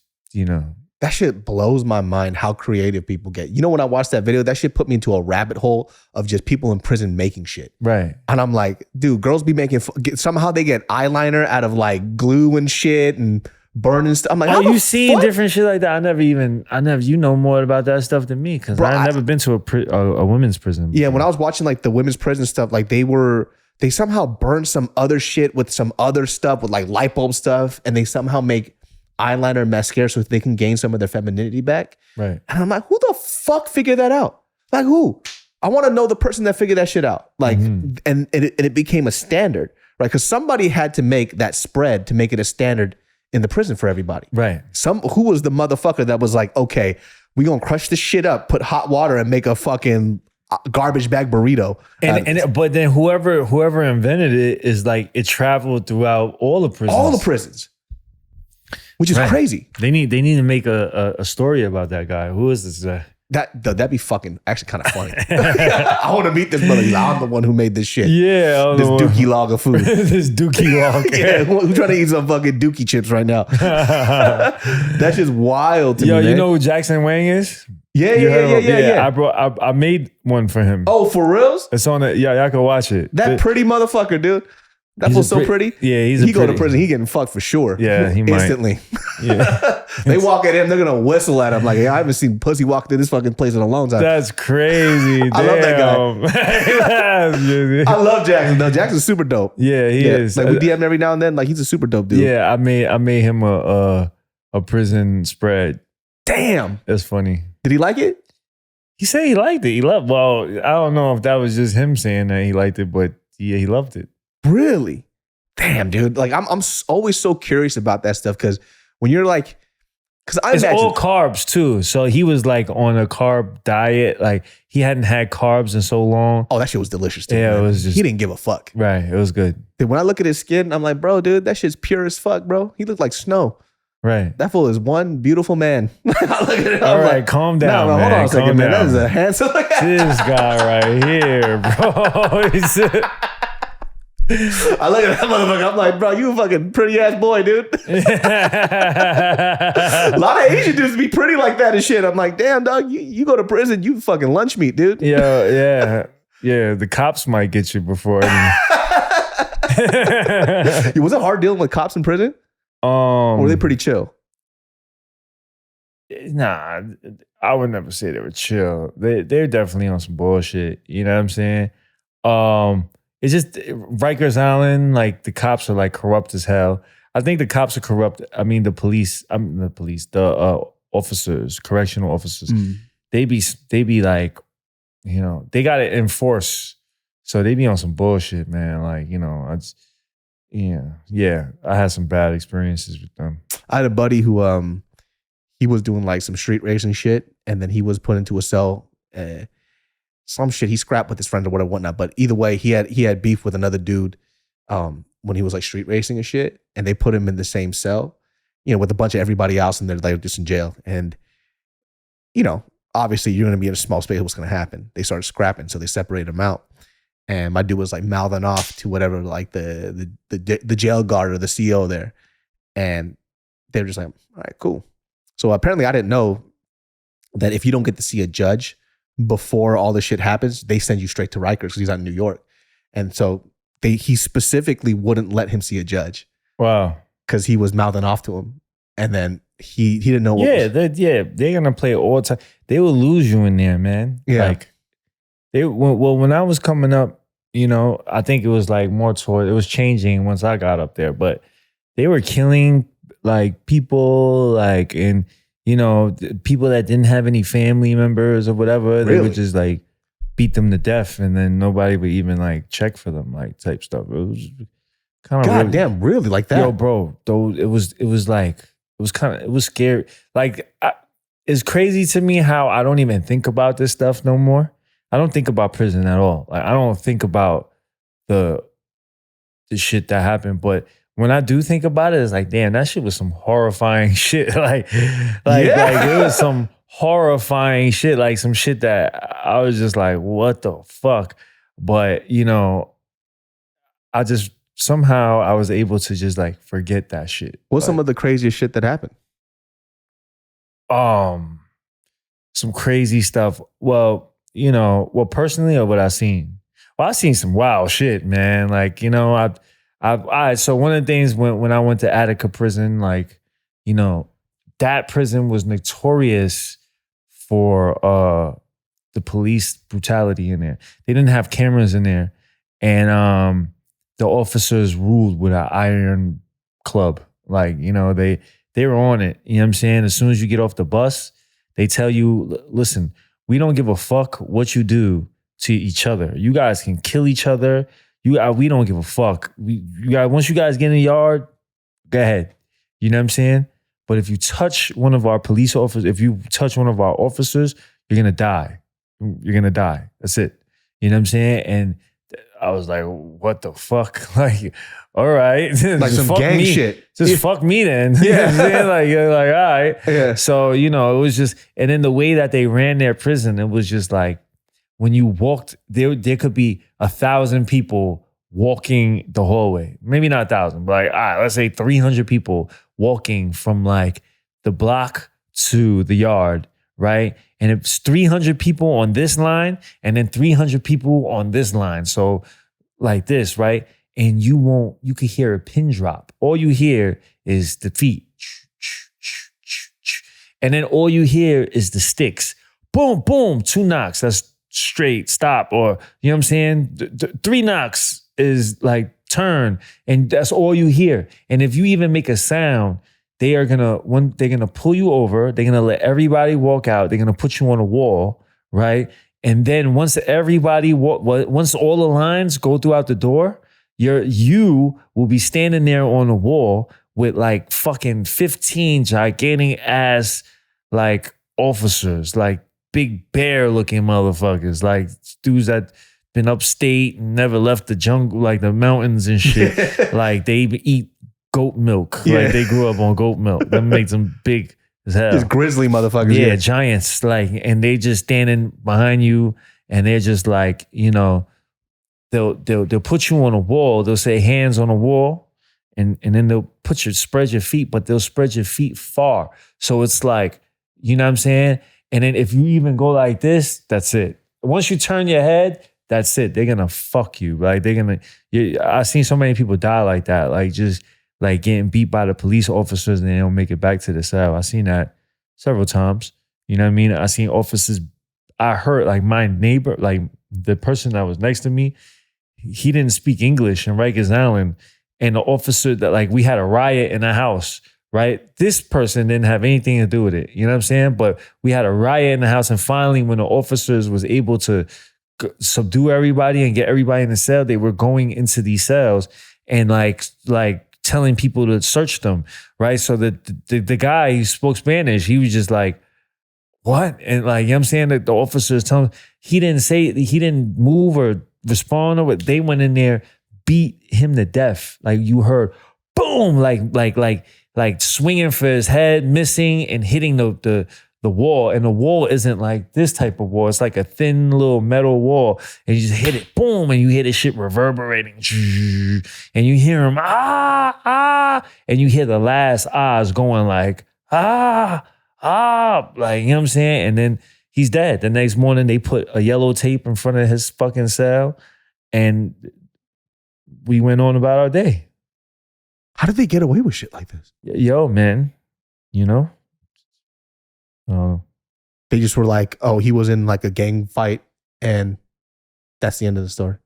That shit blows my mind how creative people get. When I watched that video, that shit put me into a rabbit hole of just people in prison making shit. Right. And I'm like, dude, girls be making, somehow they get eyeliner out of like glue and shit and burning stuff. I'm like, you seen different shit like that? I never, you know more about that stuff than me because I've never been to a women's prison before. Yeah, when I was watching like the women's prison stuff, like they somehow burned some other shit with some other stuff with like light bulb stuff, and they somehow make eyeliner and mascara so they can gain some of their femininity back. Right. And I'm like, who the fuck figured that out? Like who? I want to know the person that figured that shit out. Like, and it became a standard, right? Because somebody had to make that spread to make it a standard in the prison for everybody. Right. Who was the motherfucker that was like, okay, we gonna crush this shit up, put hot water and make a fucking garbage bag burrito. But then whoever invented it is like, it traveled throughout all the prisons. All the prisons. Which is crazy. They need to make a story about that guy. Who is this guy? That'd be fucking actually kind of funny. I want to meet this brother. I'm the one who made this shit. Yeah. This dookie log of food. This dookie log. Yeah, who's trying to eat some fucking dookie chips right now? That's just wild to me. Yo, you man. know who Jackson Wang is? Yeah. I made one for him. Oh, for reals? It's on it. Yeah, y'all can watch it. That pretty motherfucker, dude. That was so pretty. Yeah, he go to prison. He getting fucked for sure. Yeah, he instantly. Might. Yeah, they walk at him. They're gonna whistle at him like, hey, I haven't seen pussy walk through this fucking place in a long time. That's crazy. I love that guy. I love Jackson though. Jackson's super dope. Yeah, he is. Like we DM him every now and then. Like he's a super dope dude. Yeah, I made him a prison spread. Damn, that's funny. Did he like it? He said he liked it. He loved. Well, I don't know if that was just him saying that he liked it, but yeah, he loved it. Really? Damn, dude. Like I'm always so curious about that stuff because when you're like, because it's all carbs too. So he was like on a carb diet. Like he hadn't had carbs in so long. Oh, that shit was delicious too. Yeah, man. It was just, he didn't give a fuck. Right, it was good. Dude, when I look at his skin, I'm like, bro, dude, that shit's pure as fuck, bro. He looked like snow. Right. That fool is one beautiful man. I look at it, all right, like, calm down, man. Hold on a second, man. That is a handsome. This guy right here, bro. I look at that motherfucker. I'm like, bro, you a fucking pretty ass boy, dude. A lot of Asian dudes be pretty like that and shit. I'm like, damn, dog, you go to prison, you fucking lunch meat, dude. Yeah. The cops might get you before. Was it hard dealing with cops in prison? Or were they pretty chill? Nah, I would never say they were chill. They're definitely on some bullshit. You know what I'm saying? It's just Rikers Island, like the cops are like corrupt as hell. I think the cops are corrupt. I mean, the officers, correctional officers, they be like, they got to enforce. So they be on some bullshit, man. Like, I had some bad experiences with them. I had a buddy who, he was doing like some street racing shit, and then he was put into a cell. Some shit he scrapped with his friend or whatnot. But either way, he had beef with another dude when he was like street racing and shit, and they put him in the same cell, with a bunch of everybody else, and they're like just in jail. And obviously you're gonna be in a small space. What's gonna happen? They started scrapping, so they separated him out. And my dude was like mouthing off to whatever, like the jail guard or the CO there, and they were just like, all right, cool. So apparently I didn't know that if you don't get to see a judge before all this shit happens, they send you straight to Rikers because he's out in New York. And so he specifically wouldn't let him see a judge. Wow. Because he was mouthing off to him. And then he didn't know what they're going to play all the time. They will lose you in there, man. Yeah. Like, when I was coming up, I think it was like more toward, it was changing once I got up there, but they were killing like people, like, and people that didn't have any family members or whatever, they would just like beat them to death, and then nobody would even like check for them, like type stuff. It was kind of goddamn, really like that. Yo, bro, though it was scary. Like it's crazy to me how I don't even think about this stuff no more. I don't think about prison at all. Like I don't think about the shit that happened, but when I do think about it, it's like, damn, that shit was some horrifying shit. Like it was some horrifying shit, like some shit that I was just like, what the fuck? But, you know, I just somehow I was able to just like forget that shit. What's some of the craziest shit that happened? Some crazy stuff. Well, you know, personally or what I seen? Well, I seen some wild shit, man. Like, you know, so one of the things when I went to Attica prison, like, you know, that prison was notorious for the police brutality in there. They didn't have cameras in there. And the officers ruled with an iron club. Like, you know, they were on it. You know what I'm saying? As soon as you get off the bus, they tell you, listen, we don't give a fuck what you do to each other. You guys can kill each other. We don't give a fuck. Once you guys get in the yard, go ahead. You know what I'm saying? But if you touch one of our police officers, if you touch one of our officers, you're gonna die. You're gonna die. That's it. You know what I'm saying? And I was like, what the fuck? Like, all right. Like some gang me. shit. Just fuck me then. You know what I'm saying? Like, you're like, all right. Yeah. So, you know, it was just, and then the way that they ran their prison, it was just like, when you walked, there could be 1,000 people walking the hallway. Maybe not 1,000, but like, all right, let's say 300 people walking from like the block to the yard, right? And it's 300 people on this line and then 300 people on this line. So like this, right? And you could hear a pin drop. All you hear is the feet. And then all you hear is the sticks. Boom, boom, 2 knocks. That's straight, stop. Or, you know what I'm saying? 3 knocks is like turn. And that's all you hear. And if you even make a sound, they're gonna pull you over. They're gonna let everybody walk out. They're gonna put you on a wall, right? And then once all the lines go throughout the door, you will be standing there on the wall with like fucking 15 gigantic ass like officers, like big bear looking motherfuckers, like dudes that been upstate and never left the jungle, like the mountains and shit. Like they eat goat milk. Yeah. Like they grew up on goat milk. That makes them big as hell. These grizzly motherfuckers. Yeah, giants. Like, and they just standing behind you and they're just like, you know, they'll put you on a wall. They'll say hands on a wall and then they'll spread your feet, but they'll spread your feet far. So it's like, you know what I'm saying? And then if you even go like this, that's it. Once you turn your head, that's it. They're gonna fuck you. Like I've seen so many people die like that. Like just like getting beat by the police officers and they don't make it back to the cell. I've seen that several times. You know what I mean? I seen officers, I heard like my neighbor, like the person that was next to me, he didn't speak English in Rikers Island. And the officer that like, we had a riot in the house, right? This person didn't have anything to do with it. You know what I'm saying? But we had a riot in the house. And finally, when the officers was able to subdue everybody and get everybody in the cell, they were going into these cells and like telling people to search them, right? So the guy who spoke Spanish, he was just like, what? And like, you know what I'm saying? That the officers telling him, he didn't move or respond or what. They went in there, beat him to death. Like you heard, boom, like swinging for his head, missing and hitting the wall. And the wall isn't like this type of wall. It's like a thin little metal wall. And you just hit it, boom, and you hear this shit reverberating. And you hear him, ah. And you hear the last ahs going like, ah. Like, you know what I'm saying? And then he's dead. The next morning, they put a yellow tape in front of his fucking cell. And we went on about our day. How did they get away with shit like this? Yo, man, you know? They just were like, oh, he was in like a gang fight and that's the end of the story.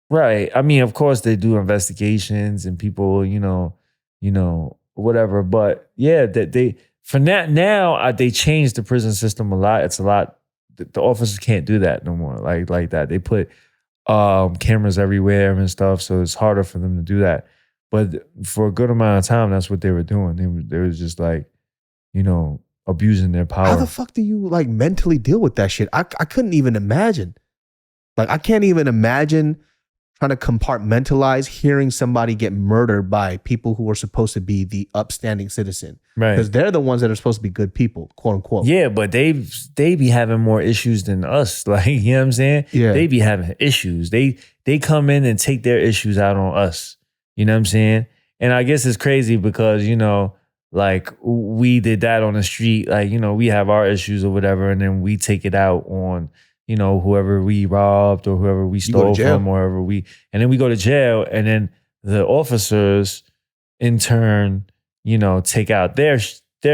Right. I mean, of course they do investigations and people, you know, whatever. But yeah, they changed the prison system a lot. It's a lot. The officers can't do that no more. Like that. They put cameras everywhere and stuff, so it's harder for them to do that. But for a good amount of time, that's what they were doing. They was just like, you know, abusing their power. How the fuck do you like mentally deal with that shit? I couldn't even imagine. Like, I can't even imagine trying to compartmentalize hearing somebody get murdered by people who are supposed to be the upstanding citizen. Right. Because they're the ones that are supposed to be good people, quote unquote. Yeah, but they be having more issues than us. Like, you know what I'm saying? Yeah. They be having issues. They come in and take their issues out on us. You know what I'm saying? And I guess it's crazy because, you know, like we did that on the street. Like, you know, we have our issues or whatever, and then we take it out on, you know, whoever we robbed or whoever we stole from, or whoever and then we go to jail, and then the officers in turn, you know, take out their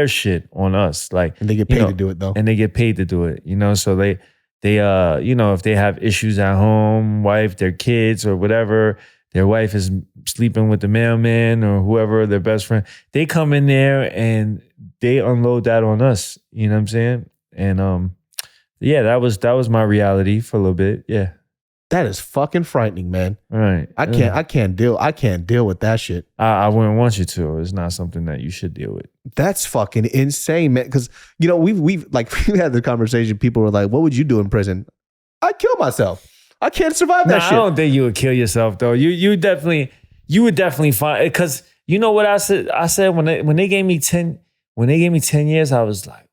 shit on us. Like, and they get paid to do it though. And they get paid to do it, you know, so they you know, if they have issues at home, wife, their kids or whatever, their wife is sleeping with the mailman or whoever, their best friend, they come in there and they unload that on us. You know what I'm saying? And yeah, that was my reality for a little bit. Yeah. That is fucking frightening, man. Right. I can't deal with that shit. I wouldn't want you to. It's not something that you should deal with. That's fucking insane, man. Because, you know, we've had the conversation. People were like, what would you do in prison? I'd kill myself. I can't survive that shit. I don't think you would kill yourself though. You would definitely find, because you know what I said? I said when they gave me 10 years, I was like,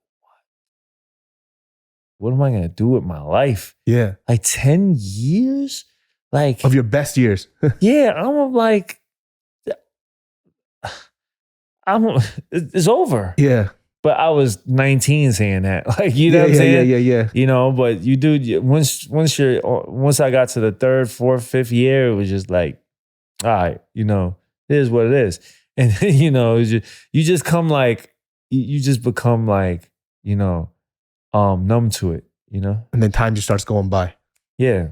what am I gonna do with my life? Yeah. Like 10 years? Like of your best years. Yeah, I'm like, it's over. Yeah. But I was 19 saying that. Like, you know what I'm saying? Yeah. You know, but you do, once I got to the third, fourth, fifth year, it was just like, all right, you know, it is what it is. And, you know, you just become like, you know, numb to it, you know? And then time just starts going by. Yeah.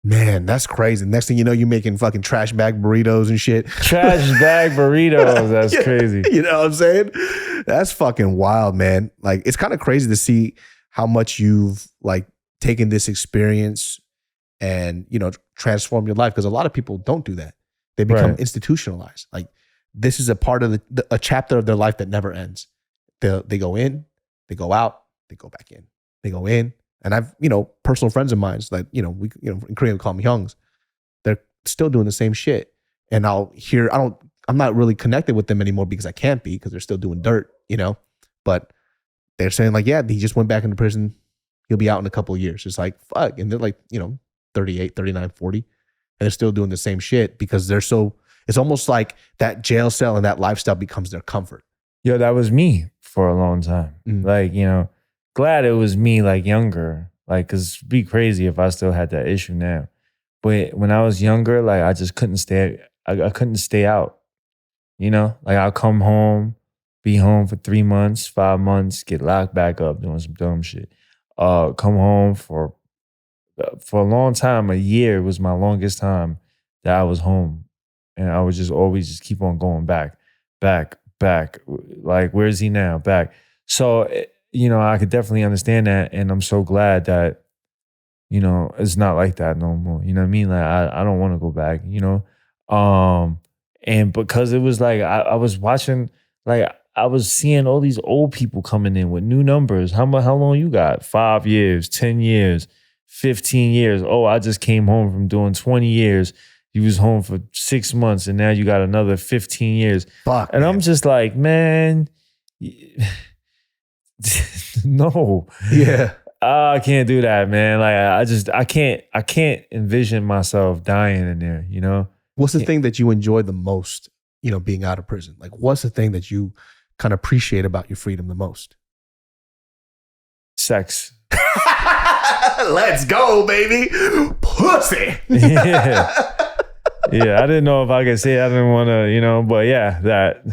Man, that's crazy. Next thing you know, you're making fucking trash bag burritos and shit. Trash bag burritos. That's crazy. You know what I'm saying? That's fucking wild, man. Like, it's kind of crazy to see how much you've like taken this experience and, you know, transformed your life. Because a lot of people don't do that. They become institutionalized. Like, this is a part of a chapter of their life that never ends. They go in, they go out, they go back in, they go in. And I've, you know, personal friends of mine that, you know, in Korea we call them hyungs. They're still doing the same shit. And I'm not really connected with them anymore because I can't be, because they're still doing dirt, you know. But they're saying like, yeah, he just went back into prison. He'll be out in a couple of years. It's like, fuck. And they're like, you know, 38, 39, 40. And they're still doing the same shit because it's almost like that jail cell and that lifestyle becomes their comfort. Yo, that was me for a long time. Like, you know, glad it was me, like, younger. Like, cause it'd be crazy if I still had that issue now. But when I was younger, like, I just couldn't stay. I couldn't stay out. You know, like, I'll come home, be home for 3 months, 5 months, get locked back up doing some dumb shit. Come home for a long time. A year was my longest time that I was home, and I would just always just keep on going back. Like, where is he now? Back. So, you know, I could definitely understand that. And I'm so glad that, you know, it's not like that no more. You know what I mean? Like, I don't want to go back, you know? And because it was like, I was watching, like, I was seeing all these old people coming in with new numbers. How long you got? 5 years, 10 years, 15 years. Oh, I just came home from doing 20 years. You was home for 6 months and now you got another 15 years. Fuck, and man. I'm just like, man, no. Yeah. I can't do that, man. Like, I can't envision myself dying in there, you know? What's the thing that you enjoy the most, you know, being out of prison? Like, what's the thing that you kind of appreciate about your freedom the most? Sex. Let's go, baby. Pussy. Yeah. Yeah, I didn't know if I could say it. I didn't want to, you know, but yeah, that.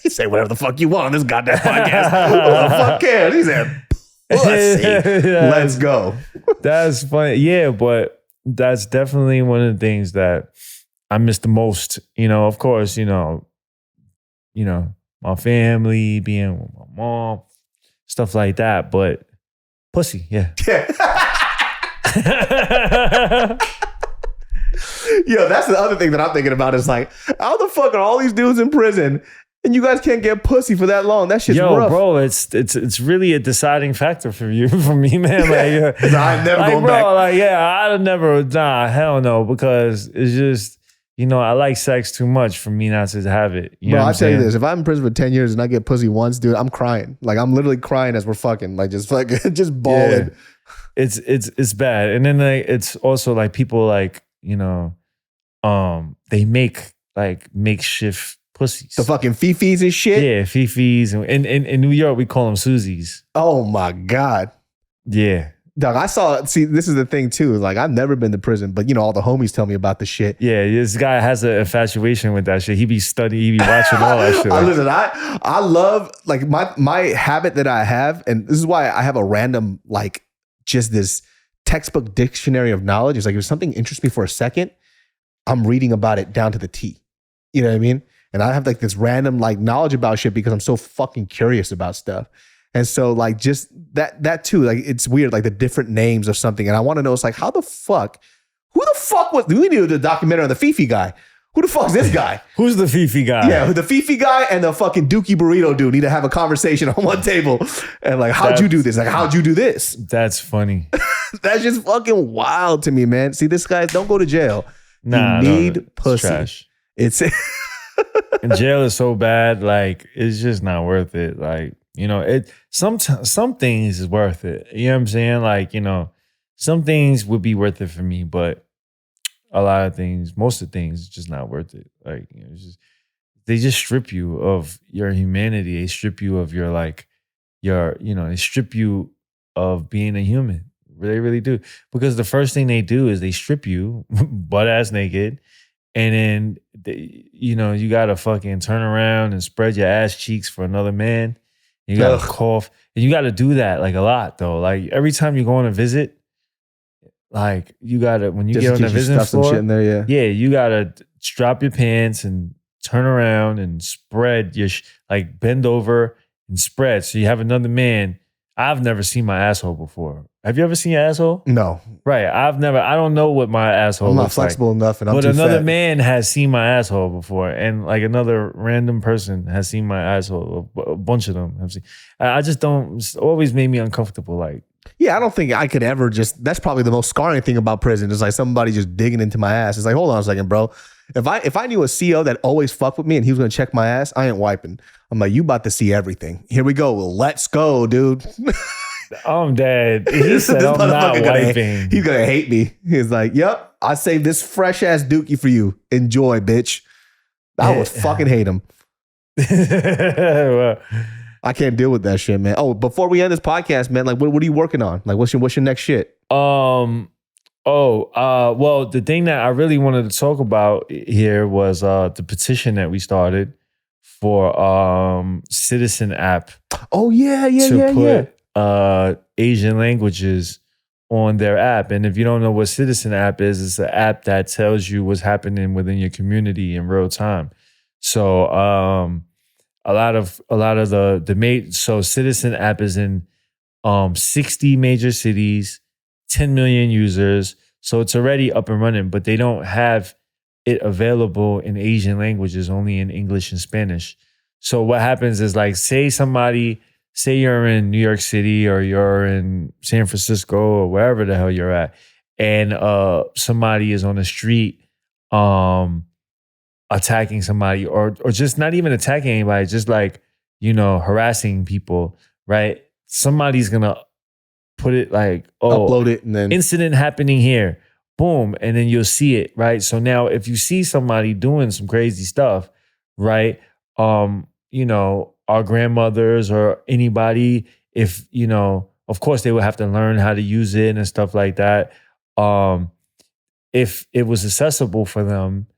You say whatever the fuck you want on this goddamn podcast. Who the fuck cares? He said, pussy. Let's go. That's funny. Yeah, but that's definitely one of the things that I miss the most. You know, of course, you know, my family, being with my mom, stuff like that. But pussy, yeah. Yo, that's the other thing that I'm thinking about is like, how the fuck are all these dudes in prison And you guys can't get pussy for that long. That shit's rough. Bro, it's really a deciding factor for you, for me, man. Like, I'm never like, going bro, back. like, I'd never, hell no, because it's just, I like sex too much for me not to have it. You know I'll tell you saying? this. If I'm in prison for 10 years and I get pussy once, dude, I'm crying. Like, I'm literally crying as we're fucking. Like, just fucking, just bawling. Yeah. It's bad. And then like, it's also like people like, they make like makeshift pussies. The fucking fifis and shit. Yeah, fifis. And in New York, we call them Susies. Oh my God. Yeah. Dog, see, this is the thing too. Like, I've never been to prison, but all the homies tell me about the shit. Yeah, this guy has an infatuation with that shit. He be studying, he be watching all that shit. Listen, I love, like, my habit that I have, and this is why I have a random, like, just this textbook dictionary of knowledge. It's like, if something interests me for a second, I'm reading about it down to the T. You know what I mean? And I have like this random like knowledge about shit because I'm so fucking curious about stuff. And so like just that too, like it's weird, like the different names of something. And I want to know, it's like, who the fuck we need a documentary on the Fifi guy. Who the fuck is this guy? Who's the Fifi guy? Yeah, the Fifi guy and the fucking Dookie Burrito dude need to have a conversation on one table. And like, how'd you do this? Like, how'd you do this? That's funny. That's just fucking wild to me, man. See, this guy, don't go to jail. Nah, you need pussy. Trash. It's and jail is so bad, like it's just not worth it. Like, some things is worth it. You know what I'm saying? Like, some things would be worth it for me, but a lot of things, most of the things, it's just not worth it. Like, they just strip you of your humanity. They strip you of your they strip you of being a human. They really do. Because the first thing they do is they strip you butt ass naked. And then, you got to fucking turn around and spread your ass cheeks for another man. You got to cough. And you got to do that like a lot though. Like every time you go on a visit, like you got to, when you get on the visiting floor, some shit in there, you got to strap your pants and turn around and spread your, like bend over and spread. So you have another man. I've never seen my asshole before. Have you ever seen your asshole? No. Right. I don't know what my asshole looks like. I'm not flexible enough and I'm too fat. But another man has seen my asshole before. And like another random person has seen my asshole. A bunch of them have seen. I just don't, it's always made me uncomfortable. Like, yeah, I don't think I could ever that's probably the most scarring thing about prison is like somebody just digging into my ass. It's like, hold on a second, bro. If I knew a CO that always fucked with me and he was going to check my ass, I ain't wiping. I'm like, you about to see everything. Here we go. Let's go, dude. I'm dead. He said I'm not wiping. He's going to hate me. He's like, yep, I saved this fresh ass dookie for you. Enjoy, bitch. I would fucking hate him. Well, I can't deal with that shit, man. Oh, before we end this podcast, man, like what are you working on? Like what's your next shit? Well, the thing that I really wanted to talk about here was the petition that we started for Citizen app. Oh yeah. To put Asian languages on their app. And if you don't know what Citizen app is, it's an app that tells you what's happening within your community in real time. So a lot of so Citizen app is in 60 major cities, 10 million users. So it's already up and running, but they don't have it available in Asian languages, only in English and Spanish. So what happens is like, say you're in New York City or you're in San Francisco or wherever the hell you're at, and somebody is on the street attacking somebody or just not even attacking anybody, just like, harassing people, right? Somebody's gonna put it like, upload it and then incident happening here, boom, and then you'll see it, right? So now if you see somebody doing some crazy stuff, right? Our grandmothers or anybody, if, of course they would have to learn how to use it and stuff like that. If it was accessible for them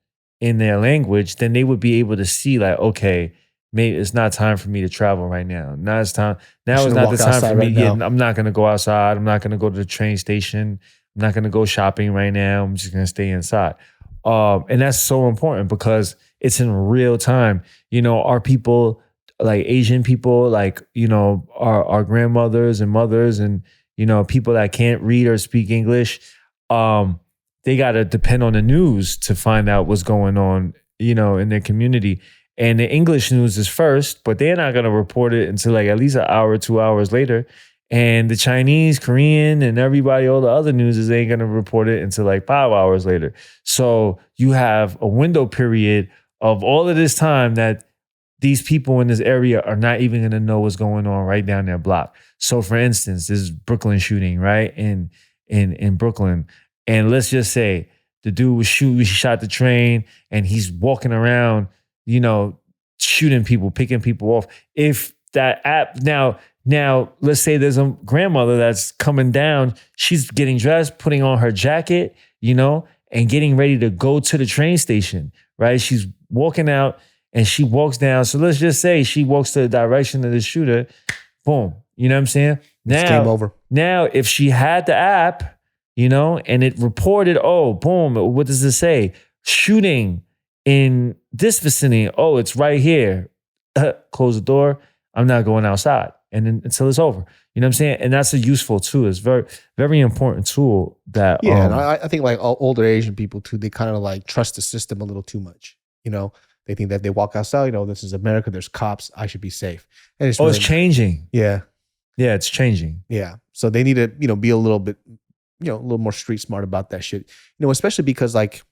in their language, then they would be able to see like, okay, maybe it's not time for me to travel right now. Now it's not the time for me. Yeah, I'm not going to go outside. I'm not going to go to the train station. I'm not going to go shopping right now. I'm just going to stay inside. And that's so important because it's in real time. Our people, like Asian people, like, our grandmothers and mothers and, people that can't read or speak English, they got to depend on the news to find out what's going on, in their community. And the English news is first, but they're not going to report it until like at least an hour, 2 hours later. And the Chinese, Korean, and everybody, all the other news is ain't going to report it until like 5 hours later. So you have a window period of all of this time that these people in this area are not even going to know what's going on right down their block. So for instance, this Brooklyn shooting, right? In Brooklyn. And let's just say the dude was shooting, he shot the train, and he's walking around, shooting people, picking people off. If that app now, let's say there's a grandmother that's coming down, she's getting dressed, putting on her jacket, and getting ready to go to the train station, right? She's walking out and she walks down. So let's just say she walks to the direction of the shooter, boom. You know what I'm saying? Now, it's game over. Now, if she had the app, and it reported, oh, boom, what does it say? Shooting in this vicinity. Oh, it's right here. Close the door. I'm not going outside until it's over. You know what I'm saying? And that's a useful tool. It's very, very important tool that. Yeah, and I think like older Asian people too, they kind of like trust the system a little too much. They think that if they walk outside, this is America, there's cops, I should be safe. And it's it's changing. Yeah. Yeah, it's changing. Yeah. So they need to, be a little bit, a little more street smart about that shit. Especially because like,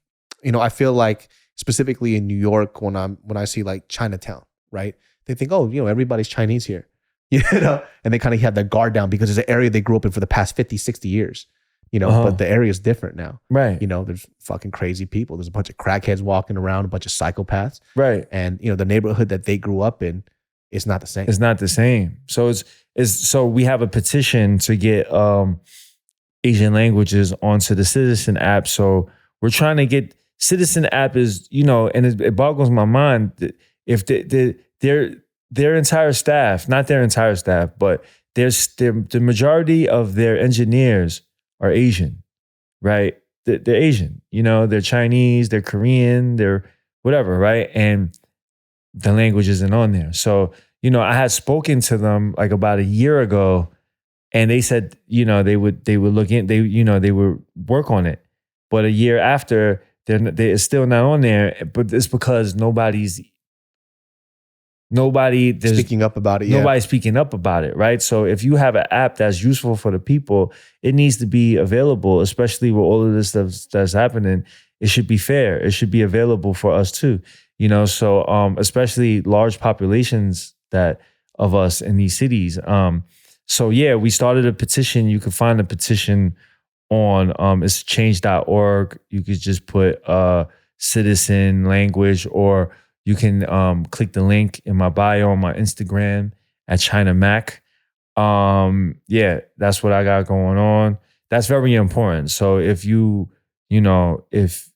I feel like specifically in New York when I see like Chinatown, right? They think, oh, everybody's Chinese here. And they kind of have their guard down because it's an area they grew up in for the past 50, 60 years. But the area is different now. Right. There's fucking crazy people. There's a bunch of crackheads walking around, a bunch of psychopaths. Right. And the neighborhood that they grew up in is not the same. It's not the same. So so we have a petition to get Asian languages onto the Citizen app. So we're trying to get Citizen app is, and it boggles my mind if their entire staff, not their entire staff, but the majority of their engineers are Asian, right? They're Asian, they're Chinese, they're Korean, they're whatever, right? And the language isn't on there. So, I had spoken to them like about a year ago, and they said, they would look in, they would work on it. But a year after, it's still not on there. But it's because nobody's speaking up about it. Nobody's speaking up about it, right? So if you have an app that's useful for the people, it needs to be available, especially with all of this stuff that's happening. It should be fair. It should be available for us too. So especially large populations of us in these cities. So yeah, we started a petition. You can find the petition on it's change.org. You could just put citizen language, or you can click the link in my bio on my Instagram at ChinaMac. Yeah, that's what I got going on. That's very important. So if you if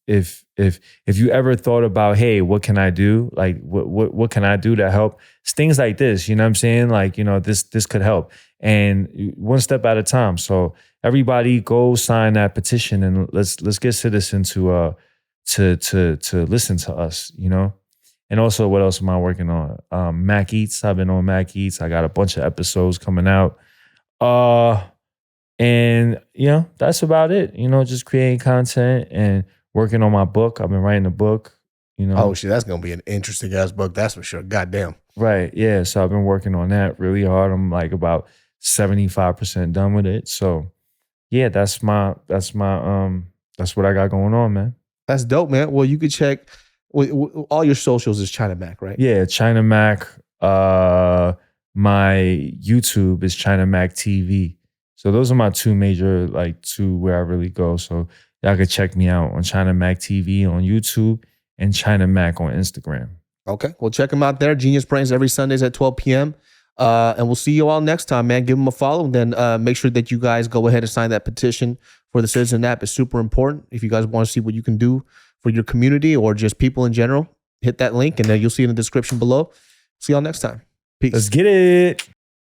you ever thought about, hey, what can I do? Like what can I do to help? It's things like this, you know what I'm saying? Like, this could help. And one step at a time. So everybody go sign that petition and let's get Citizen to listen to us, And also, what else am I working on? Mac Eats. I've been on Mac Eats. I got a bunch of episodes coming out. And that's about it. Just creating content and working on my book. I've been writing a book, Oh shit, that's gonna be an interesting ass book, that's for sure. Goddamn. Right. Yeah. So I've been working on that really hard. I'm like about 75% done with it. So yeah, that's what I got going on, man. That's dope, man. Well, you could check all your socials is ChinaMac, right? Yeah, ChinaMac. My YouTube is ChinaMac TV. So those are my two major, two where I really go. So y'all can check me out on ChinaMac TV on YouTube and ChinaMac on Instagram. Okay. Well, check them out there. Genius Brains every Sundays at 12 p.m. And we'll see you all next time, man. Give them a follow. Then make sure that you guys go ahead and sign that petition for the Citizen app. It's super important. If you guys want to see what you can do for your community or just people in general, hit that link and then you'll see it in the description below. See y'all next time. Peace. Let's get it.